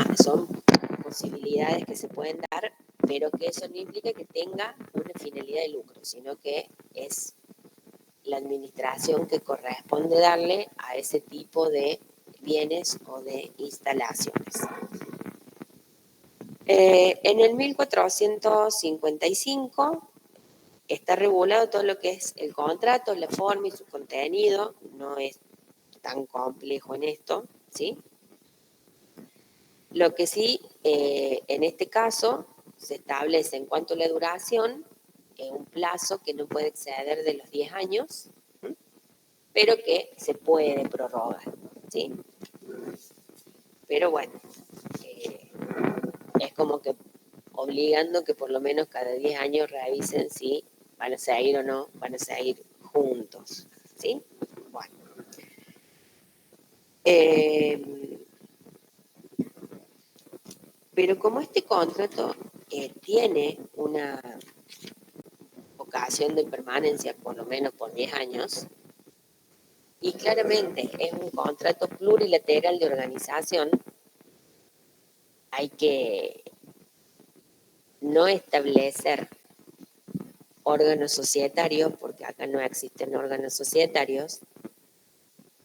posibilidades que se pueden dar, pero que eso no implica que tenga una finalidad de lucro, sino que es la administración que corresponde darle a ese tipo de bienes o de instalaciones. En el 1455 está regulado todo lo que es el contrato, la forma y su contenido, no es tan complejo en esto, ¿sí? Lo que sí, en este caso, se establece en cuanto a la duración, un plazo que no puede exceder de los 10 años, ¿sí?, pero que se puede prorrogar, ¿sí? Pero bueno, es como que obligando que por lo menos cada 10 años revisen si van a seguir o no, van a seguir juntos, ¿sí? Bueno. Pero como este contrato tiene una ocasión de permanencia por lo menos por 10 años, y claramente es un contrato plurilateral de organización, hay que no establecer órganos societarios, porque acá no existen órganos societarios,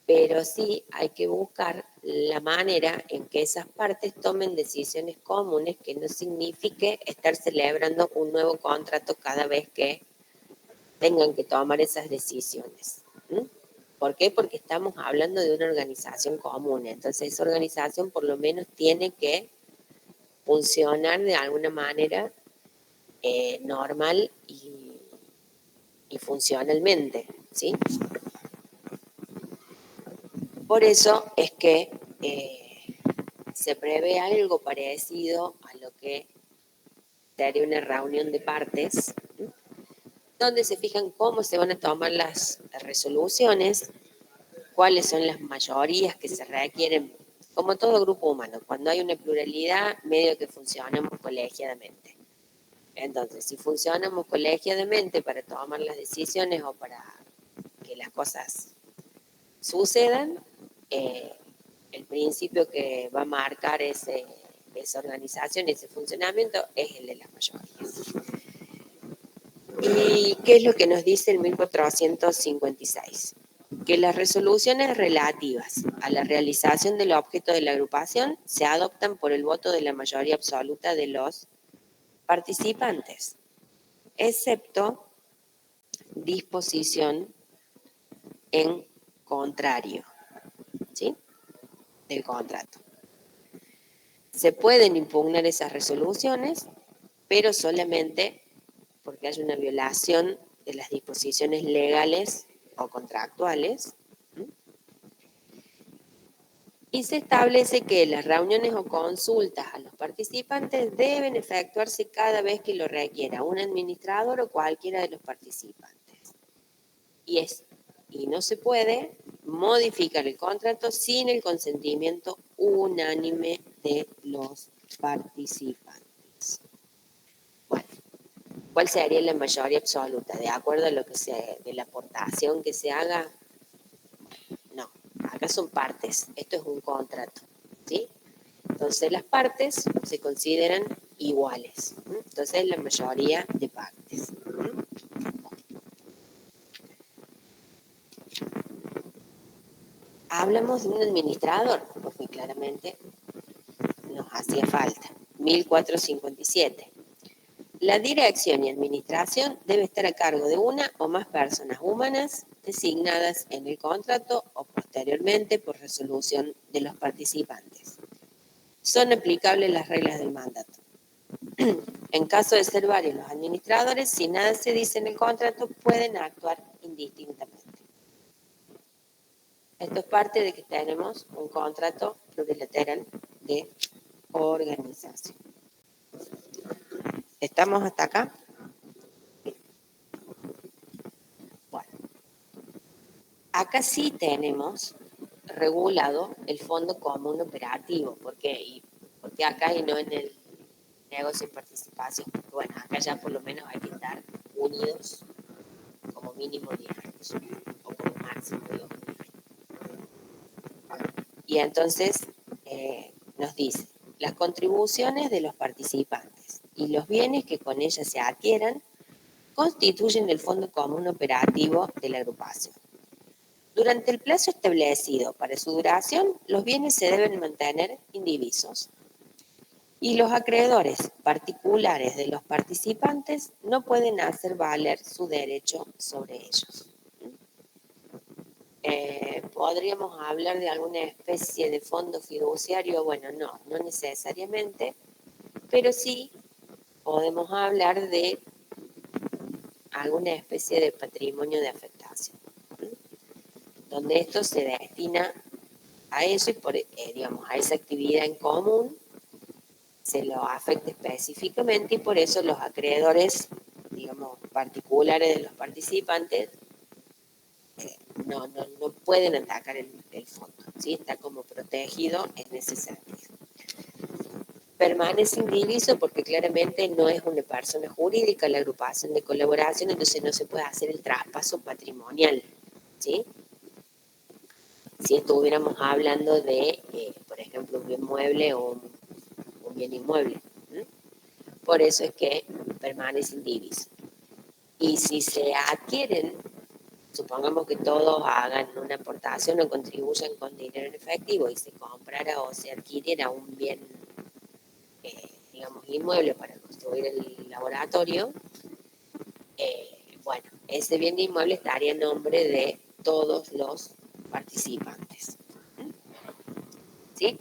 pero sí hay que buscar la manera en que esas partes tomen decisiones comunes, que no signifique estar celebrando un nuevo contrato cada vez que tengan que tomar esas decisiones. ¿Por qué? Porque estamos hablando de una organización común. Entonces, esa organización por lo menos tiene que funcionar de alguna manera normal y funcionalmente, ¿sí? Por eso es que se prevé algo parecido a lo que sería una reunión de partes, donde se fijan cómo se van a tomar las resoluciones, cuáles son las mayorías que se requieren, como todo grupo humano. Cuando hay una pluralidad, medio que funcionamos colegiadamente. Entonces, si funcionamos colegiadamente para tomar las decisiones o para que las cosas sucedan, el principio que va a marcar esa organización, ese funcionamiento, es el de las mayorías. ¿Y qué es lo que nos dice el 1456? Que las resoluciones relativas a la realización del objeto de la agrupación se adoptan por el voto de la mayoría absoluta de los participantes, excepto disposición en contrario, ¿sí?, del contrato. Se pueden impugnar esas resoluciones, pero solamente porque hay una violación de las disposiciones legales o contractuales. Y se establece que las reuniones o consultas a los participantes deben efectuarse cada vez que lo requiera un administrador o cualquiera de los participantes. Y no se puede modificar el contrato sin el consentimiento unánime de los participantes. Bueno, ¿cuál sería la mayoría absoluta? ¿De acuerdo a lo que de la aportación que se haga? No, acá son partes. Esto es un contrato, ¿sí? Entonces las partes se consideran iguales. Entonces la mayoría de partes. Hablamos de un administrador, porque claramente nos hacía falta. 1457. La dirección y administración debe estar a cargo de una o más personas humanas designadas en el contrato o posteriormente por resolución de los participantes. Son aplicables las reglas del mandato. En caso de ser varios los administradores, si nada se dice en el contrato, pueden actuar indistintamente. Esto es parte de que tenemos un contrato plurilateral de organización. ¿Estamos hasta acá? Bueno, acá sí tenemos regulado el Fondo Común Operativo. ¿Por qué? Porque acá y no en el negocio de participación. Bueno, acá ya por lo menos hay que estar unidos como mínimo 10 años o como máximo 2 años. Y entonces nos dice, las contribuciones de los participantes y los bienes que con ellas se adquieran constituyen el Fondo Común Operativo de la agrupación. Durante el plazo establecido para su duración, los bienes se deben mantener indivisos y los acreedores particulares de los participantes no pueden hacer valer su derecho sobre ellos. ¿Podríamos hablar de alguna especie de fondo fiduciario? Bueno, no necesariamente, pero sí podemos hablar de alguna especie de patrimonio de afectación, donde esto se destina a eso y a esa actividad en común se lo afecta específicamente y por eso los acreedores, particulares de los participantes no pueden atacar el fondo, ¿sí? Está como protegido en ese sentido. Permanece indiviso porque claramente no es una persona jurídica la agrupación de colaboración, entonces no se puede hacer el traspaso patrimonial, ¿sí? Si estuviéramos hablando de, por ejemplo, un bien mueble o un bien inmueble. Por eso es que permanece indiviso. Y si se adquieren, supongamos que todos hagan una aportación o contribuyan con dinero en efectivo y se comprara o se adquiriera un bien, inmueble para construir el laboratorio, bueno, ese bien inmueble estaría en nombre de todos los participantes. ¿Sí?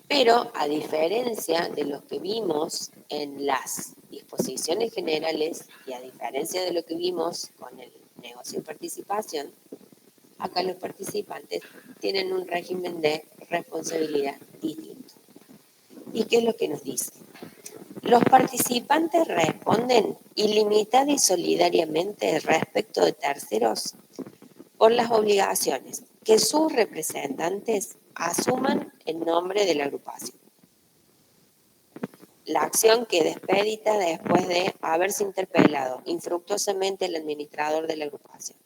Pero a diferencia de lo que vimos en las disposiciones generales y a diferencia de lo que vimos con el negocio de participación, acá los participantes tienen un régimen de responsabilidad distinto. ¿Y qué es lo que nos dice? Los participantes responden ilimitada y solidariamente respecto de terceros por las obligaciones que sus representantes asuman en nombre de la agrupación. La acción queda expedita después de haberse interpelado infructuosamente el administrador de la agrupación.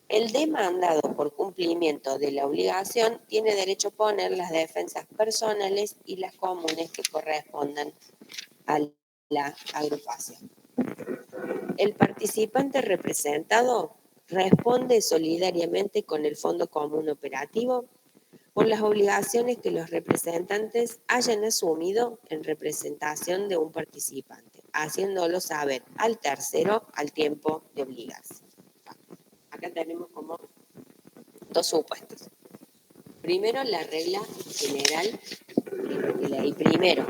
El demandado por cumplimiento de la obligación tiene derecho a poner las defensas personales y las comunes que correspondan a la agrupación. El participante representado responde solidariamente con el Fondo Común Operativo por las obligaciones que los representantes hayan asumido en representación de un participante, haciéndolo saber al tercero al tiempo de obligarse. Acá tenemos como dos supuestos. Primero, la regla general de ley primero.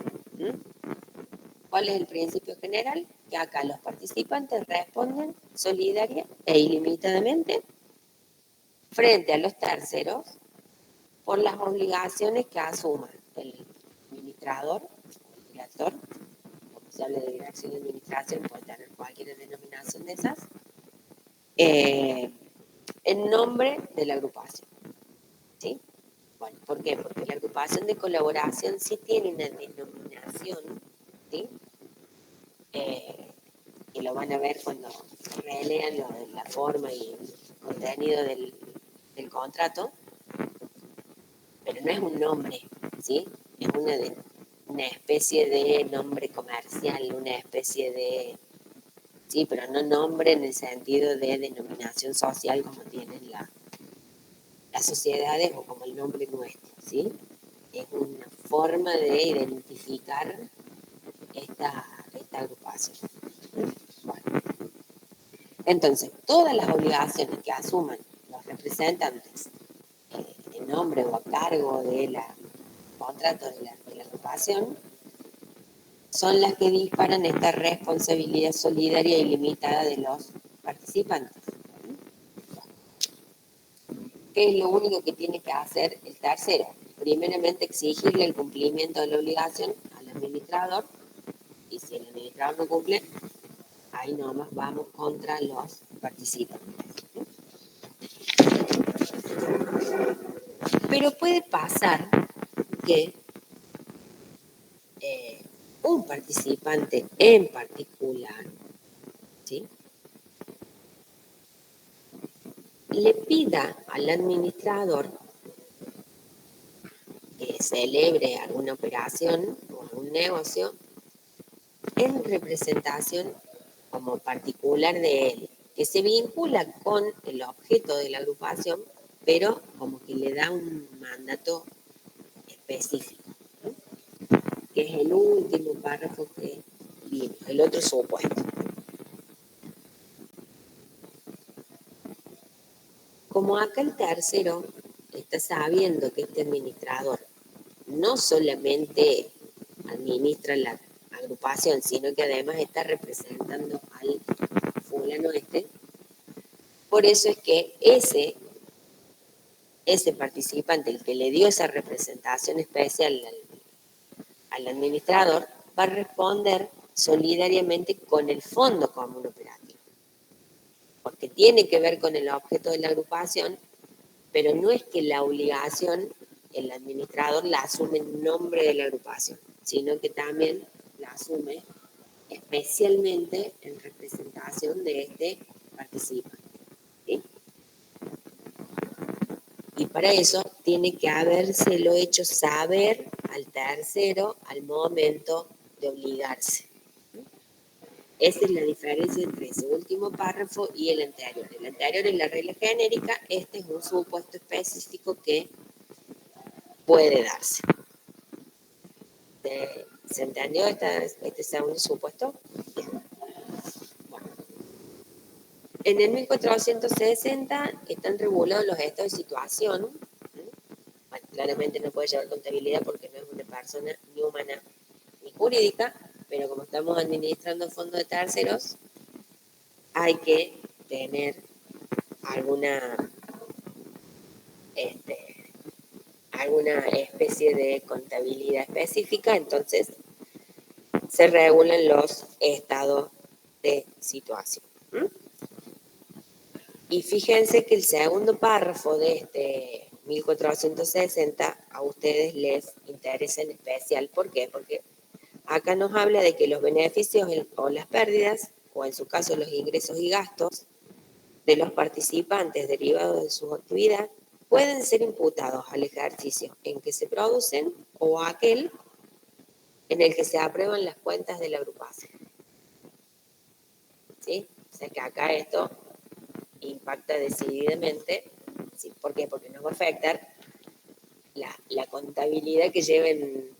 ¿Cuál es el principio general? Que acá los participantes responden solidaria e ilimitadamente frente a los terceros por las obligaciones que asuma el administrador, el director, como se habla de dirección y administración, puede tener cualquier denominación de esas, en nombre de la agrupación. ¿Sí? Bueno, ¿por qué? Porque la agrupación de colaboración sí tiene una denominación, ¿sí? Y lo van a ver cuando relean la forma y el contenido del contrato, pero no es un nombre, ¿sí? Es una especie de nombre comercial, una especie de, sí, pero no nombre en el sentido de denominación social como tienen las sociedades o como el nombre nuestro, ¿sí? Es una forma de identificar esta agrupación. Bueno. Entonces, todas las obligaciones que asuman los representantes en nombre o a cargo de la contrato de la agrupación son las que disparan esta responsabilidad solidaria y limitada de los participantes. ¿Qué es lo único que tiene que hacer el tercero? Primeramente, exigirle el cumplimiento de la obligación al administrador, y si el administrador no cumple, ahí nomás vamos contra los participantes. Pero puede pasar que un participante en particular, ¿sí?, le pida al administrador que celebre alguna operación o algún negocio en representación como particular de él, que se vincula con el objeto de la agrupación, pero como que le da un mandato específico, ¿no?, que es el último párrafo que vimos, el otro supuesto. Como acá el tercero está sabiendo que este administrador no solamente administra la agrupación, sino que además está representando al fulano este, por eso es que ese participante, el que le dio esa representación especial al administrador, va a responder solidariamente con el Fondo Común Operativo, porque tiene que ver con el objeto de la agrupación, pero no es que la obligación el administrador la asume en nombre de la agrupación, sino que también la asume especialmente en representación de este participante, ¿sí? Y para eso tiene que habérselo hecho saber al tercero al momento de obligarse. Esa es la diferencia entre ese último párrafo y el anterior. El anterior es la regla genérica, este es un supuesto específico que puede darse. ¿Se entendió este segundo supuesto? Bien. En el 1460 están regulados los estados de situación. Bueno, claramente no puede llevar contabilidad porque no es una persona ni humana ni jurídica, pero como estamos administrando fondos de terceros, hay que tener alguna, alguna especie de contabilidad específica, entonces se regulan los estados de situación. Y fíjense que el segundo párrafo de este 1460 a ustedes les interesa en especial. ¿Por qué? Porque acá nos habla de que los beneficios o las pérdidas, o en su caso los ingresos y gastos de los participantes derivados de su actividad, pueden ser imputados al ejercicio en que se producen o a aquel en el que se aprueban las cuentas de la agrupación. ¿Sí? O sea que acá esto impacta decididamente. ¿Sí? ¿Por qué? Porque nos va a afectar la contabilidad que lleven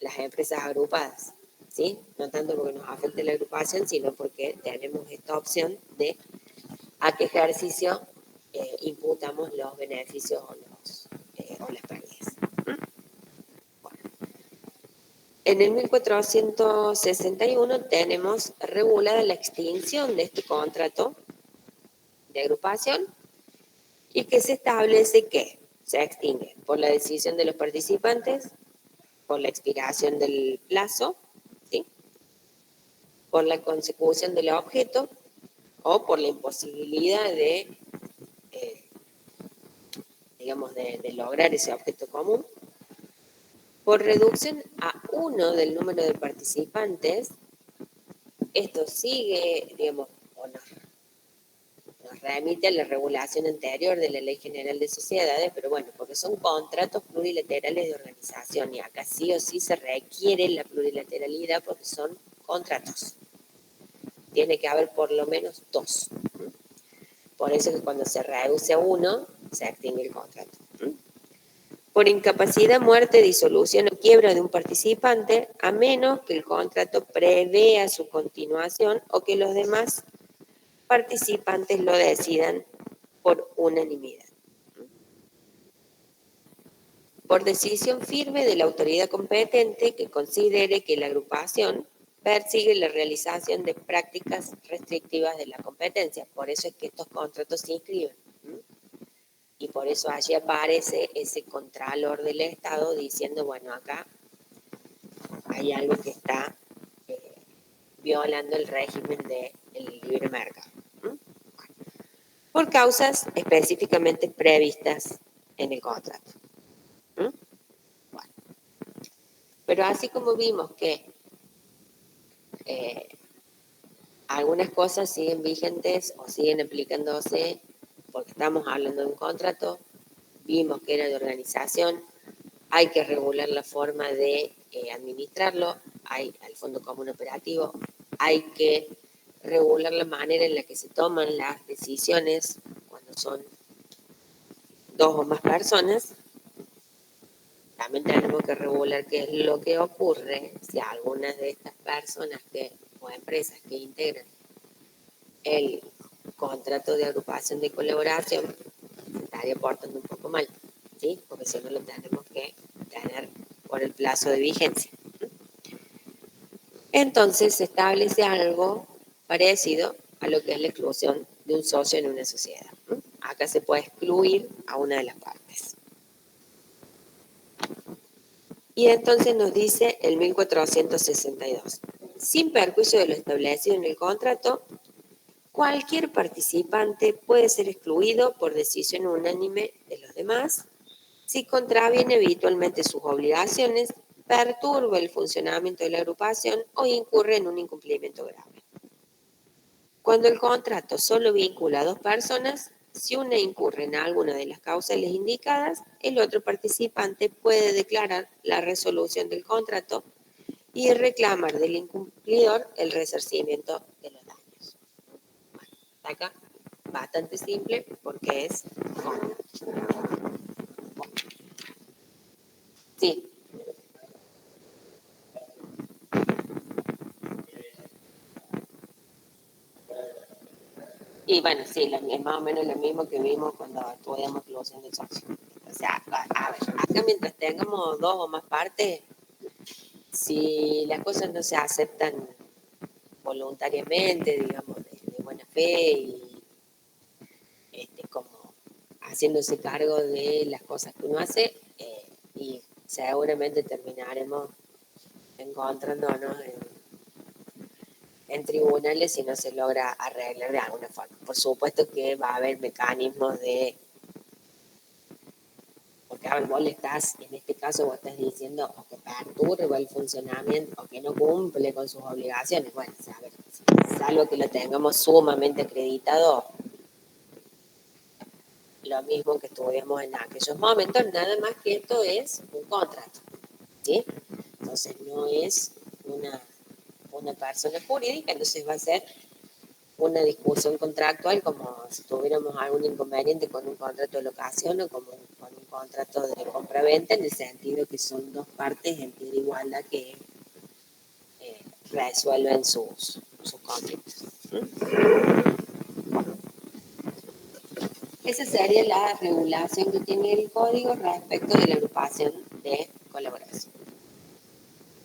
las empresas agrupadas. ¿Sí? No tanto porque nos afecte la agrupación, sino porque tenemos esta opción de a qué ejercicio imputamos los beneficios o las pérdidas. Bueno. En el 1461 tenemos regulada la extinción de este contrato de agrupación y que se establece que se extingue por la decisión de los participantes, por la expiración del plazo, ¿sí? Por la consecución del objeto o por la imposibilidad de, digamos, de lograr ese objeto común, por reducción a 1 del número de participantes. Esto sigue, digamos, o nos remite a la regulación anterior de la Ley General de Sociedades, pero bueno, porque son contratos plurilaterales de organización y acá sí o sí se requiere la plurilateralidad porque son contratos. Tiene que haber por lo menos 2. Por eso que cuando se reduce a 1, se extingue el contrato. Por incapacidad, muerte, disolución o quiebra de un participante, a menos que el contrato prevea su continuación o que los demás participantes lo decidan por unanimidad. Por decisión firme de la autoridad competente que considere que la agrupación persigue la realización de prácticas restrictivas de la competencia. Por eso es que estos contratos se inscriben. Y por eso allí aparece ese contralor del Estado diciendo, bueno, acá hay algo que está violando el régimen del libre mercado. Por causas específicamente previstas en el contrato. Bueno. Pero así como vimos que algunas cosas siguen vigentes o siguen aplicándose porque estamos hablando de un contrato, vimos que era de organización, hay que regular la forma de administrarlo, hay al Fondo Común Operativo, hay que regular la manera en la que se toman las decisiones cuando son 2 o más personas. También tenemos que regular qué es lo que ocurre si algunas de estas personas o empresas que integran el contrato de agrupación de colaboración se estaría portando un poco mal, ¿sí? Porque si no lo tenemos que tener por el plazo de vigencia. Entonces se establece algo parecido a lo que es la exclusión de un socio en una sociedad. Acá se puede excluir a una de las partes. Y entonces nos dice el 1462, sin perjuicio de lo establecido en el contrato, cualquier participante puede ser excluido por decisión unánime de los demás si contraviene habitualmente sus obligaciones, perturba el funcionamiento de la agrupación o incurre en un incumplimiento grave. Cuando el contrato solo vincula a 2 personas, si una incurre en alguna de las causales indicadas, el otro participante puede declarar la resolución del contrato y reclamar del incumplidor el resarcimiento de los daños. Bueno, acá bastante simple porque es contrato. Sí. Y bueno, sí, es más o menos lo mismo que vimos cuando estudiamos inclusión de socio. O sea, a ver, acá mientras tengamos dos o más partes, si las cosas no se aceptan voluntariamente, digamos, de buena fe y como haciéndose cargo de las cosas que uno hace, y seguramente terminaremos encontrándonos en tribunales si no se logra arreglar de alguna forma. Por supuesto que va a haber mecanismos porque a ver, vos le estás, en este caso vos estás diciendo o que perturba el funcionamiento o que no cumple con sus obligaciones. Bueno, o sea, a ver, si es algo que lo tengamos sumamente acreditado, lo mismo que estuvimos en aquellos momentos, nada más que esto es un contrato, ¿sí? Entonces no es una persona jurídica, entonces va a ser una discusión contractual como si tuviéramos algún inconveniente con un contrato de locación o como con un contrato de compra-venta, en el sentido que son dos partes en pie de igualdad que resuelven sus conflictos. Esa sería la regulación que tiene el código respecto de la agrupación de colaboración.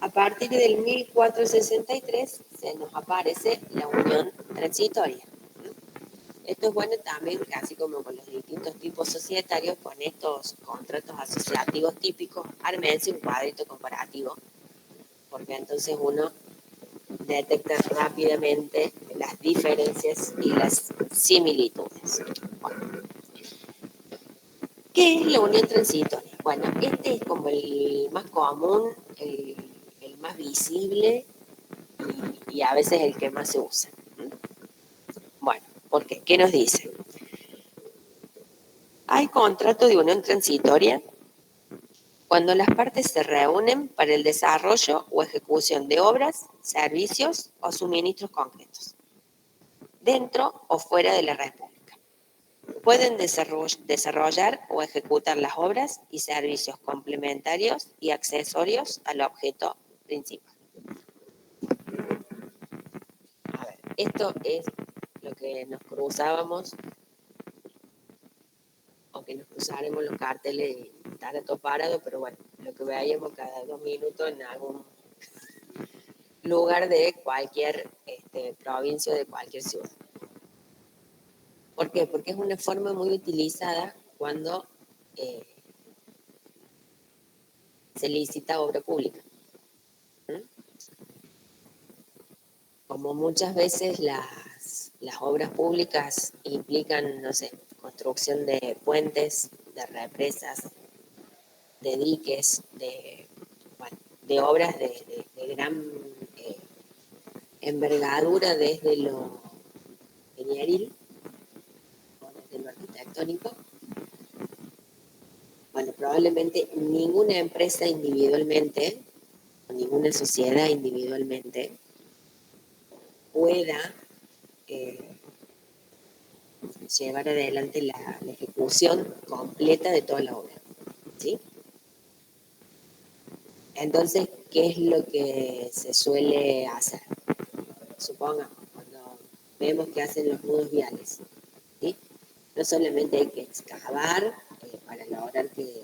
A partir del 1463 se nos aparece la unión transitoria. Esto es bueno también, así como con los distintos tipos societarios, con estos contratos asociativos típicos, ármense un cuadrito comparativo, porque entonces uno detecta rápidamente las diferencias y las similitudes. Bueno, ¿qué es la unión transitoria? Bueno, este es como el más común, el más visible y a veces el que más se usa. Bueno, ¿por qué? ¿Qué nos dice? Hay contrato de unión transitoria cuando las partes se reúnen para el desarrollo o ejecución de obras, servicios o suministros concretos, dentro o fuera de la República. Pueden desarrollar o ejecutar las obras y servicios complementarios y accesorios al objeto principal. A ver, esto es lo que nos cruzábamos o que nos cruzáramos los carteles y estar todo parado, pero bueno, lo que veíamos cada 2 minutos en algún lugar de cualquier provincia o de cualquier ciudad. ¿Por qué? Porque es una forma muy utilizada cuando se licita obra pública. Como muchas veces las obras públicas implican, no sé, construcción de puentes, de represas, de diques, bueno, de obras de gran envergadura desde lo ingenieril o desde lo arquitectónico. Bueno, probablemente ninguna empresa individualmente, o ninguna sociedad individualmente, pueda llevar adelante la ejecución completa de toda la obra. ¿Sí? Entonces, ¿qué es lo que se suele hacer? Supongamos, cuando vemos que hacen los nudos viales, ¿sí? No solamente hay que excavar para lograr que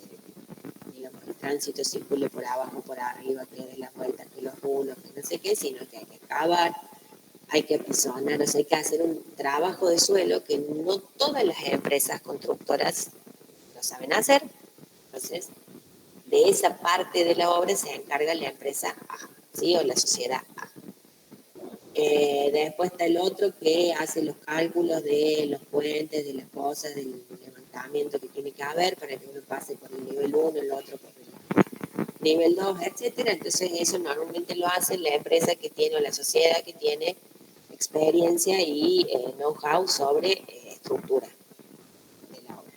digamos, el tránsito circule por abajo, por arriba, que dé las vueltas, que los rulos, que no sé qué, sino que hay que excavar, hay que apisonar, o sea, hay que hacer un trabajo de suelo que no todas las empresas constructoras lo saben hacer. Entonces, de esa parte de la obra se encarga la empresa A, ¿sí? O la sociedad A. Después está el otro que hace los cálculos de los puentes, de las cosas, del levantamiento que tiene que haber para que uno pase por el nivel 1, el otro por el nivel 2, etcétera. Entonces eso normalmente lo hace la empresa que tiene o la sociedad que tiene experiencia y know-how sobre estructura de la obra.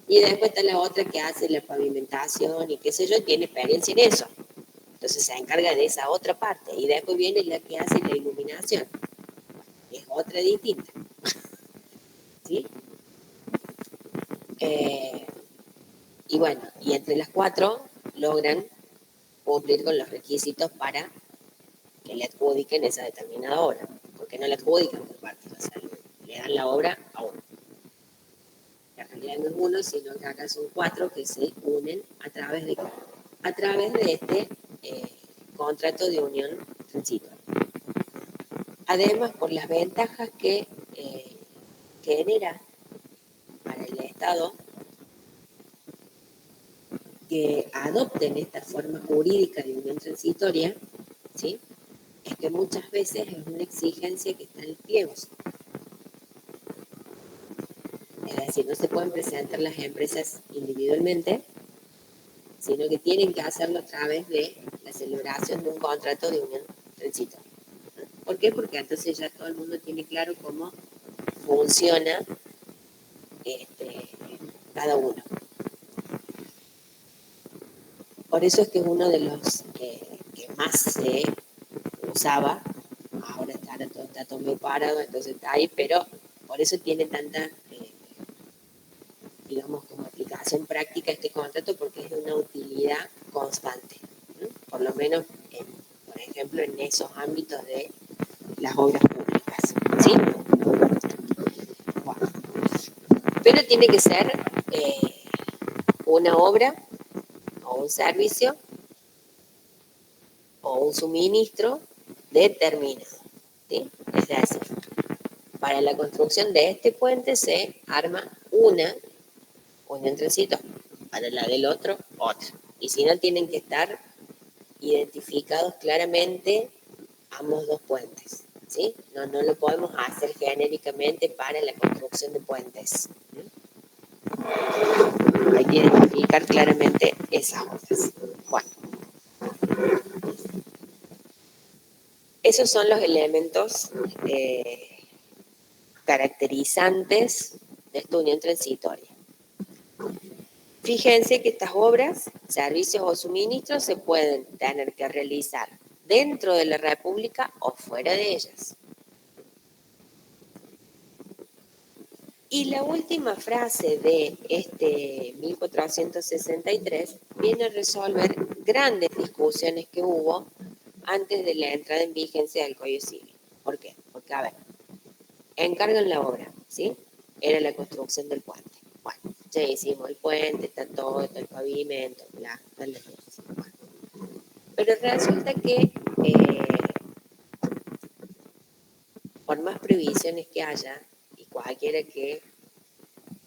Y después está la otra que hace la pavimentación y qué sé yo, tiene experiencia en eso. Entonces se encarga de esa otra parte. Y después viene la que hace la iluminación. Es otra distinta. ¿Sí? Y bueno, y entre las cuatro logran cumplir con los requisitos para que le adjudiquen esa determinada obra. Porque no le adjudican por parte, o sea, le dan la obra a uno. En realidad no es uno, sino que acá son 4 que se unen a través de este contrato de unión transitoria. Además, por las ventajas que genera para el Estado que adopten esta forma jurídica de unión transitoria, ¿sí? Es que muchas veces es una exigencia que está en pliegos. Es decir, no se pueden presentar las empresas individualmente, sino que tienen que hacerlo a través de la celebración de un contrato de unión transitoria. ¿Por qué? Porque entonces ya todo el mundo tiene claro cómo funciona cada uno. Por eso es que es uno de los que más se usaba. Ahora está todo muy parado, entonces está ahí, pero por eso tiene tanta, digamos, como aplicación práctica este contrato, porque es de una utilidad constante, ¿no? Por lo menos, por ejemplo, en esos ámbitos de las obras públicas, ¿sí? Bueno, pero tiene que ser una obra o un servicio o un suministro determinado, ¿sí? Es decir, para la construcción de este puente se arma una unión transitoria, para la del otro, otra. Y si no, tienen que estar identificados claramente ambos dos puentes, ¿sí? No lo podemos hacer genéricamente para la construcción de puentes. Hay que identificar claramente esas obras. Bueno, esos son los elementos caracterizantes de esta unión transitoria. Fíjense que estas obras, servicios o suministros se pueden tener que realizar dentro de la República o fuera de ellas. Y la última frase de este 1463 viene a resolver grandes discusiones que hubo antes de la entrada en vigencia del Código Civil. ¿Por qué? Porque, a ver, encargan la obra, ¿sí? Era la construcción del puente. Bueno, ya hicimos el puente, está todo, está el pavimento, bla, bla, bla. Bueno. Pero resulta que por más previsiones que haya, y cualquiera que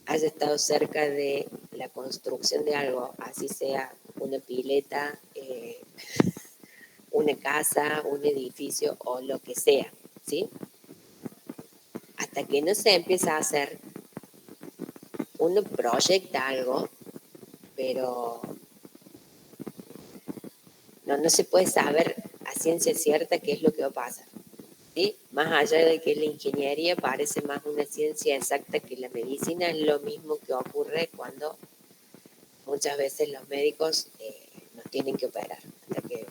haya estado cerca de la construcción de algo, así sea una pileta, una casa, un edificio o lo que sea, ¿sí? Hasta que no se empieza a hacer, uno proyecta algo, pero no se puede saber a ciencia cierta qué es lo que va a pasar, ¿sí? Más allá de que la ingeniería parece más una ciencia exacta que la medicina, es lo mismo que ocurre cuando muchas veces los médicos nos tienen que operar. Hasta que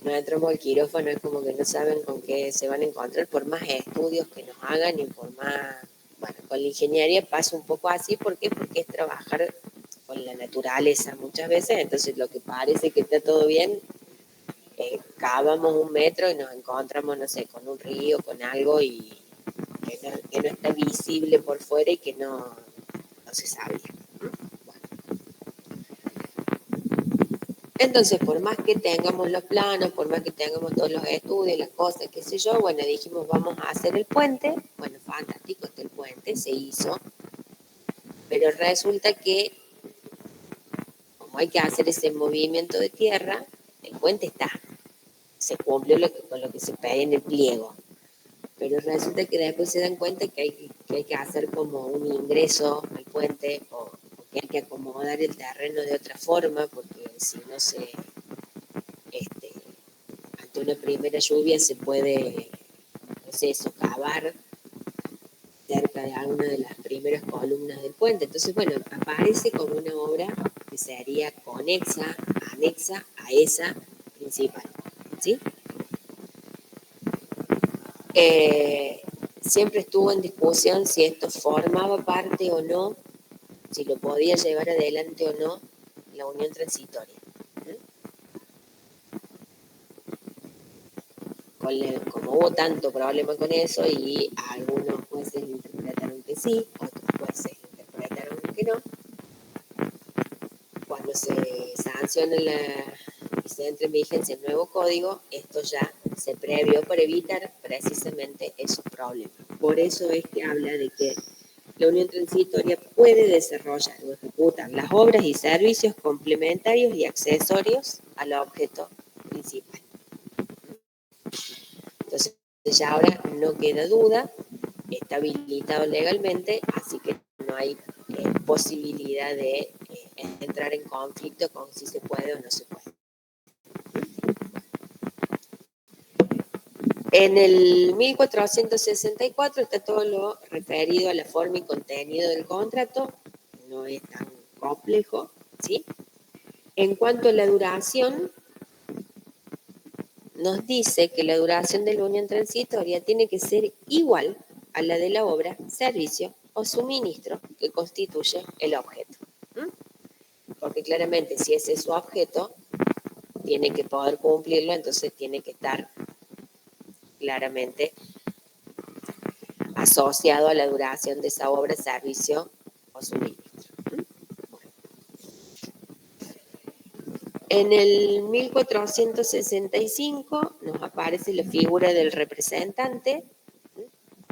no entramos al quirófano es como que no saben con qué se van a encontrar, por más estudios que nos hagan y por más... Bueno, con la ingeniería pasa un poco así, ¿por qué? Porque es trabajar con la naturaleza muchas veces, entonces lo que parece que está todo bien, cavamos 1 metro y nos encontramos, no sé, con un río, con algo y que no está visible por fuera y que no se sabía. Entonces, por más que tengamos los planos, por más que tengamos todos los estudios, las cosas, qué sé yo, bueno, dijimos, vamos a hacer el puente. Bueno, fantástico, el puente se hizo. Pero resulta que, como hay que hacer ese movimiento de tierra, el puente está. Se cumplió con lo que se pedía en el pliego. Pero resulta que después se dan cuenta que hay que hacer como un ingreso al puente o que hay que acomodar el terreno de otra forma, porque si no se... ante una primera lluvia se puede, no sé, socavar cerca de alguna de las primeras columnas del puente. Entonces, bueno, aparece como una obra que sería conexa, anexa a esa principal, ¿sí? Siempre estuvo en discusión si esto formaba parte o no, si lo podía llevar adelante o no la unión transitoria. como hubo tanto problema con eso y algunos jueces interpretaron que sí, otros jueces interpretaron que no, cuando se sanciona y se entra en vigencia el nuevo código, esto ya se previó para evitar precisamente esos problemas. Por eso es que habla de que la unión transitoria puede desarrollar o ejecutar las obras y servicios complementarios y accesorios al objeto principal. Entonces, ya ahora no queda duda, está habilitado legalmente, así que no hay posibilidad de entrar en conflicto con si se puede o no se puede. En el 1464 está todo lo referido a la forma y contenido del contrato, no es tan complejo, ¿sí? En cuanto a la duración, nos dice que la duración de la unión transitoria tiene que ser igual a la de la obra, servicio o suministro que constituye el objeto. Porque claramente si ese es su objeto, tiene que poder cumplirlo, entonces tiene que estar claramente asociado a la duración de esa obra, servicio o suministro. En el 1465 nos aparece la figura del representante.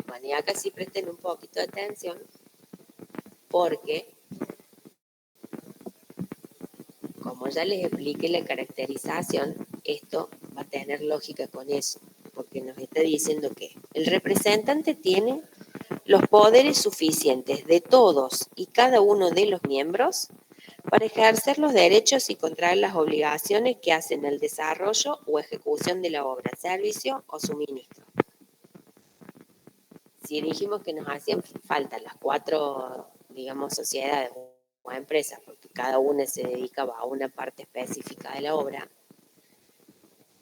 Bueno, y acá sí presten un poquito de atención porque, como ya les expliqué la caracterización, esto va a tener lógica con eso, porque nos está diciendo que el representante tiene los poderes suficientes de todos y cada uno de los miembros para ejercer los derechos y contraer las obligaciones que hacen el desarrollo o ejecución de la obra, servicio o suministro. Si dijimos que nos hacían falta las 4, digamos, sociedades o empresas, porque cada una se dedicaba a una parte específica de la obra,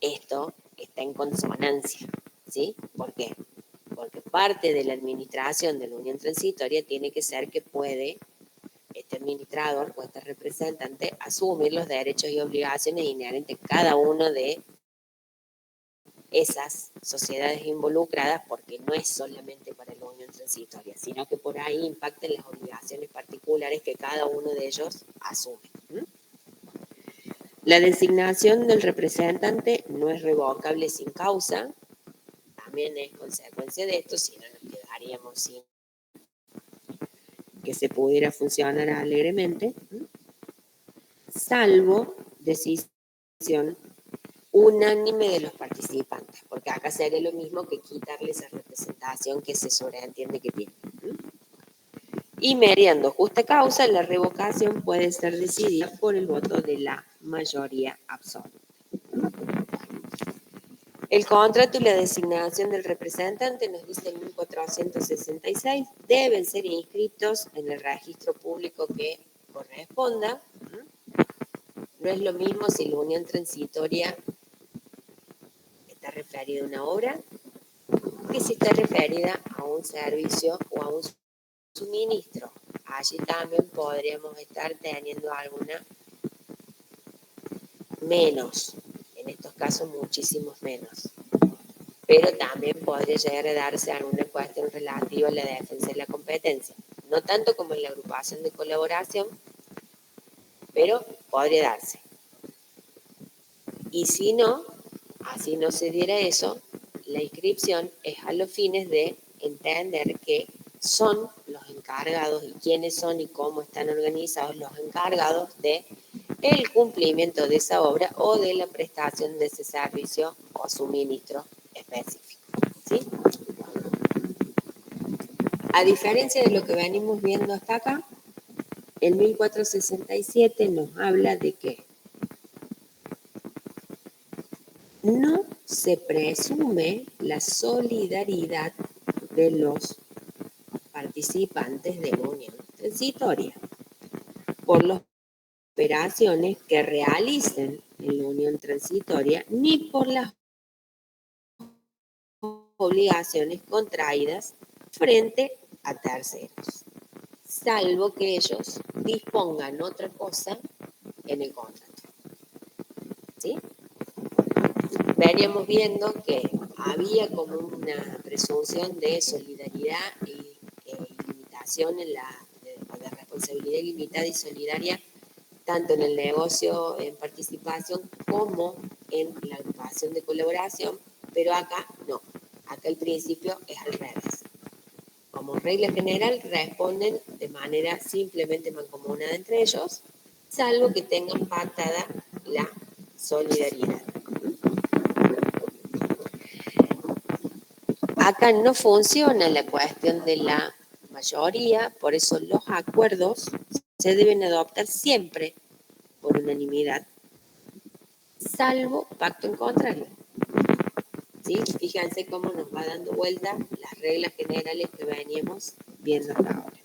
esto está en consonancia, ¿sí? ¿Por qué? Porque parte de la administración de la unión transitoria tiene que ser que puede este administrador o este representante asumir los derechos y obligaciones inherentes a cada uno de esas sociedades involucradas, porque no es solamente para la unión transitoria, sino que por ahí impactan las obligaciones particulares que cada uno de ellos asume. La designación del representante no es revocable sin causa, también es consecuencia de esto, si no nos quedaríamos sin que se pudiera funcionar alegremente, salvo decisión unánime de los participantes, porque acá sería lo mismo que quitarle esa representación que se sobreentiende que tiene. Y mediando justa causa, la revocación puede ser decidida por el voto de la mayoría absoluta. El contrato y la designación del representante, nos dice el 1466, deben ser inscritos en el registro público que corresponda. No es lo mismo si la unión transitoria está referida a una obra que si está referida a un servicio o a un suministro. Allí también podríamos estar teniendo alguna menos, en estos casos muchísimos menos. Pero también podría llegar a darse alguna cuestión relativa a la defensa de la competencia. No tanto como en la agrupación de colaboración, pero podría darse. Y si no, así no se diera eso, la inscripción es a los fines de entender que son los encargados y quiénes son y cómo están organizados los encargados de el cumplimiento de esa obra o de la prestación de ese servicio o suministro específico, ¿sí? A diferencia de lo que venimos viendo hasta acá, el 1467 nos habla de que no se presume la solidaridad de los participantes de la unión transitoria por las operaciones que realicen en la unión transitoria ni por las obligaciones contraídas frente a terceros, salvo que ellos dispongan otra cosa en el contrato. ¿Sí? Veníamos viendo que había como una presunción de solidaridad y limitación en de responsabilidad ilimitada y solidaria, tanto en el negocio en participación como en la agrupación de colaboración, pero acá no, acá el principio es al revés. Como regla general responden de manera simplemente mancomunada entre ellos, salvo que tengan pactada la solidaridad. Acá no funciona la cuestión de la mayoría, por eso los acuerdos se deben adoptar siempre por unanimidad, salvo pacto en contrario. ¿Sí? Fíjense cómo nos va dando vuelta las reglas generales que veníamos viendo hasta ahora.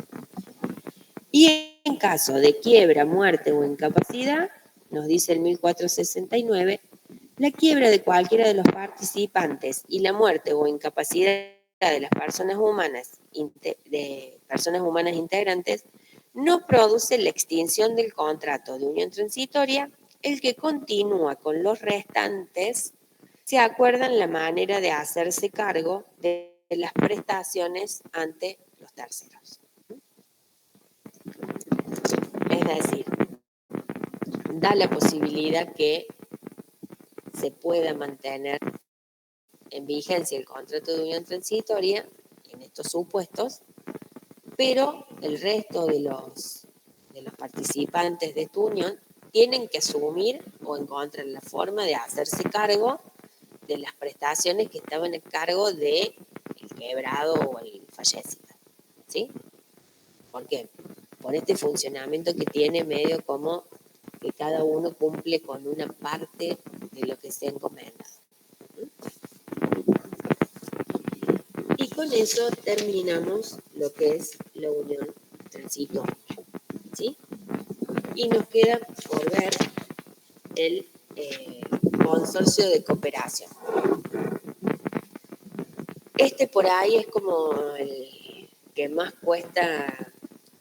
Y en caso de quiebra, muerte o incapacidad, nos dice el 1469, la quiebra de cualquiera de los participantes y la muerte o incapacidad de las personas humanas integrantes no produce la extinción del contrato de unión transitoria. El que continúa con los restantes se acuerdan la manera de hacerse cargo de las prestaciones ante los terceros. Es decir, da la posibilidad que se pueda mantener en vigencia el contrato de unión transitoria en estos supuestos, pero el resto de los participantes de esta unión tienen que asumir o encontrar la forma de hacerse cargo de las prestaciones que estaban a cargo del quebrado o el fallecido. ¿Sí? ¿Por qué? Por este funcionamiento que tiene medio como que cada uno cumple con una parte de lo que se ha encomendado. Y con eso terminamos lo que es la unión transitoria. ¿Sí? Y nos queda por ver el consorcio de cooperación. Este por ahí es como el que más cuesta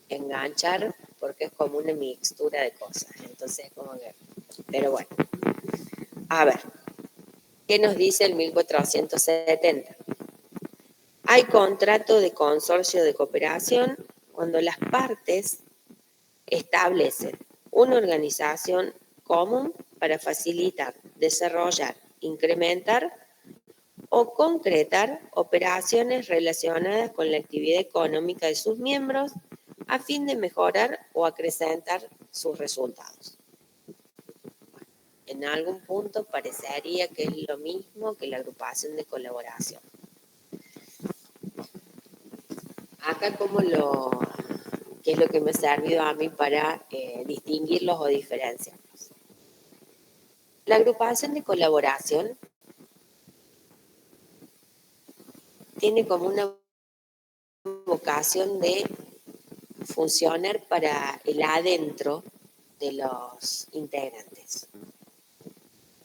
enganchar porque es como una mixtura de cosas. Entonces, como que, pero bueno. A ver, ¿qué nos dice el 1470? Hay contrato de consorcio de cooperación cuando las partes establecen una organización común para facilitar, desarrollar, incrementar o concretar operaciones relacionadas con la actividad económica de sus miembros a fin de mejorar o acrecentar sus resultados. En algún punto parecería que es lo mismo que la agrupación de colaboración. Acá ¿qué es lo que me ha servido a mí para distinguirlos o diferenciarlos? La agrupación de colaboración tiene como una vocación de funcionar para el adentro de los integrantes.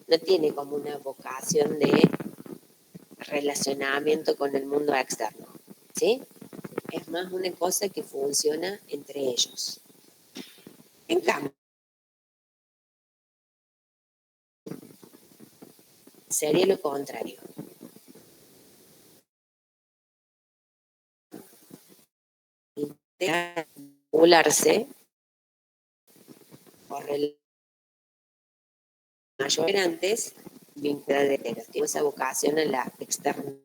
No tiene como una vocación de relacionamiento con el mundo externo, ¿sí? Es más una cosa que funciona entre ellos. En cambio, sería lo contrario. Vincularse o mayorantes vinculadas, tiene esa vocación a la externa.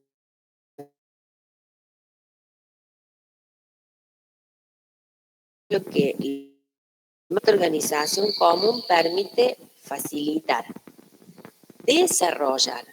Lo que nuestra organización común permite facilitar, desarrollar,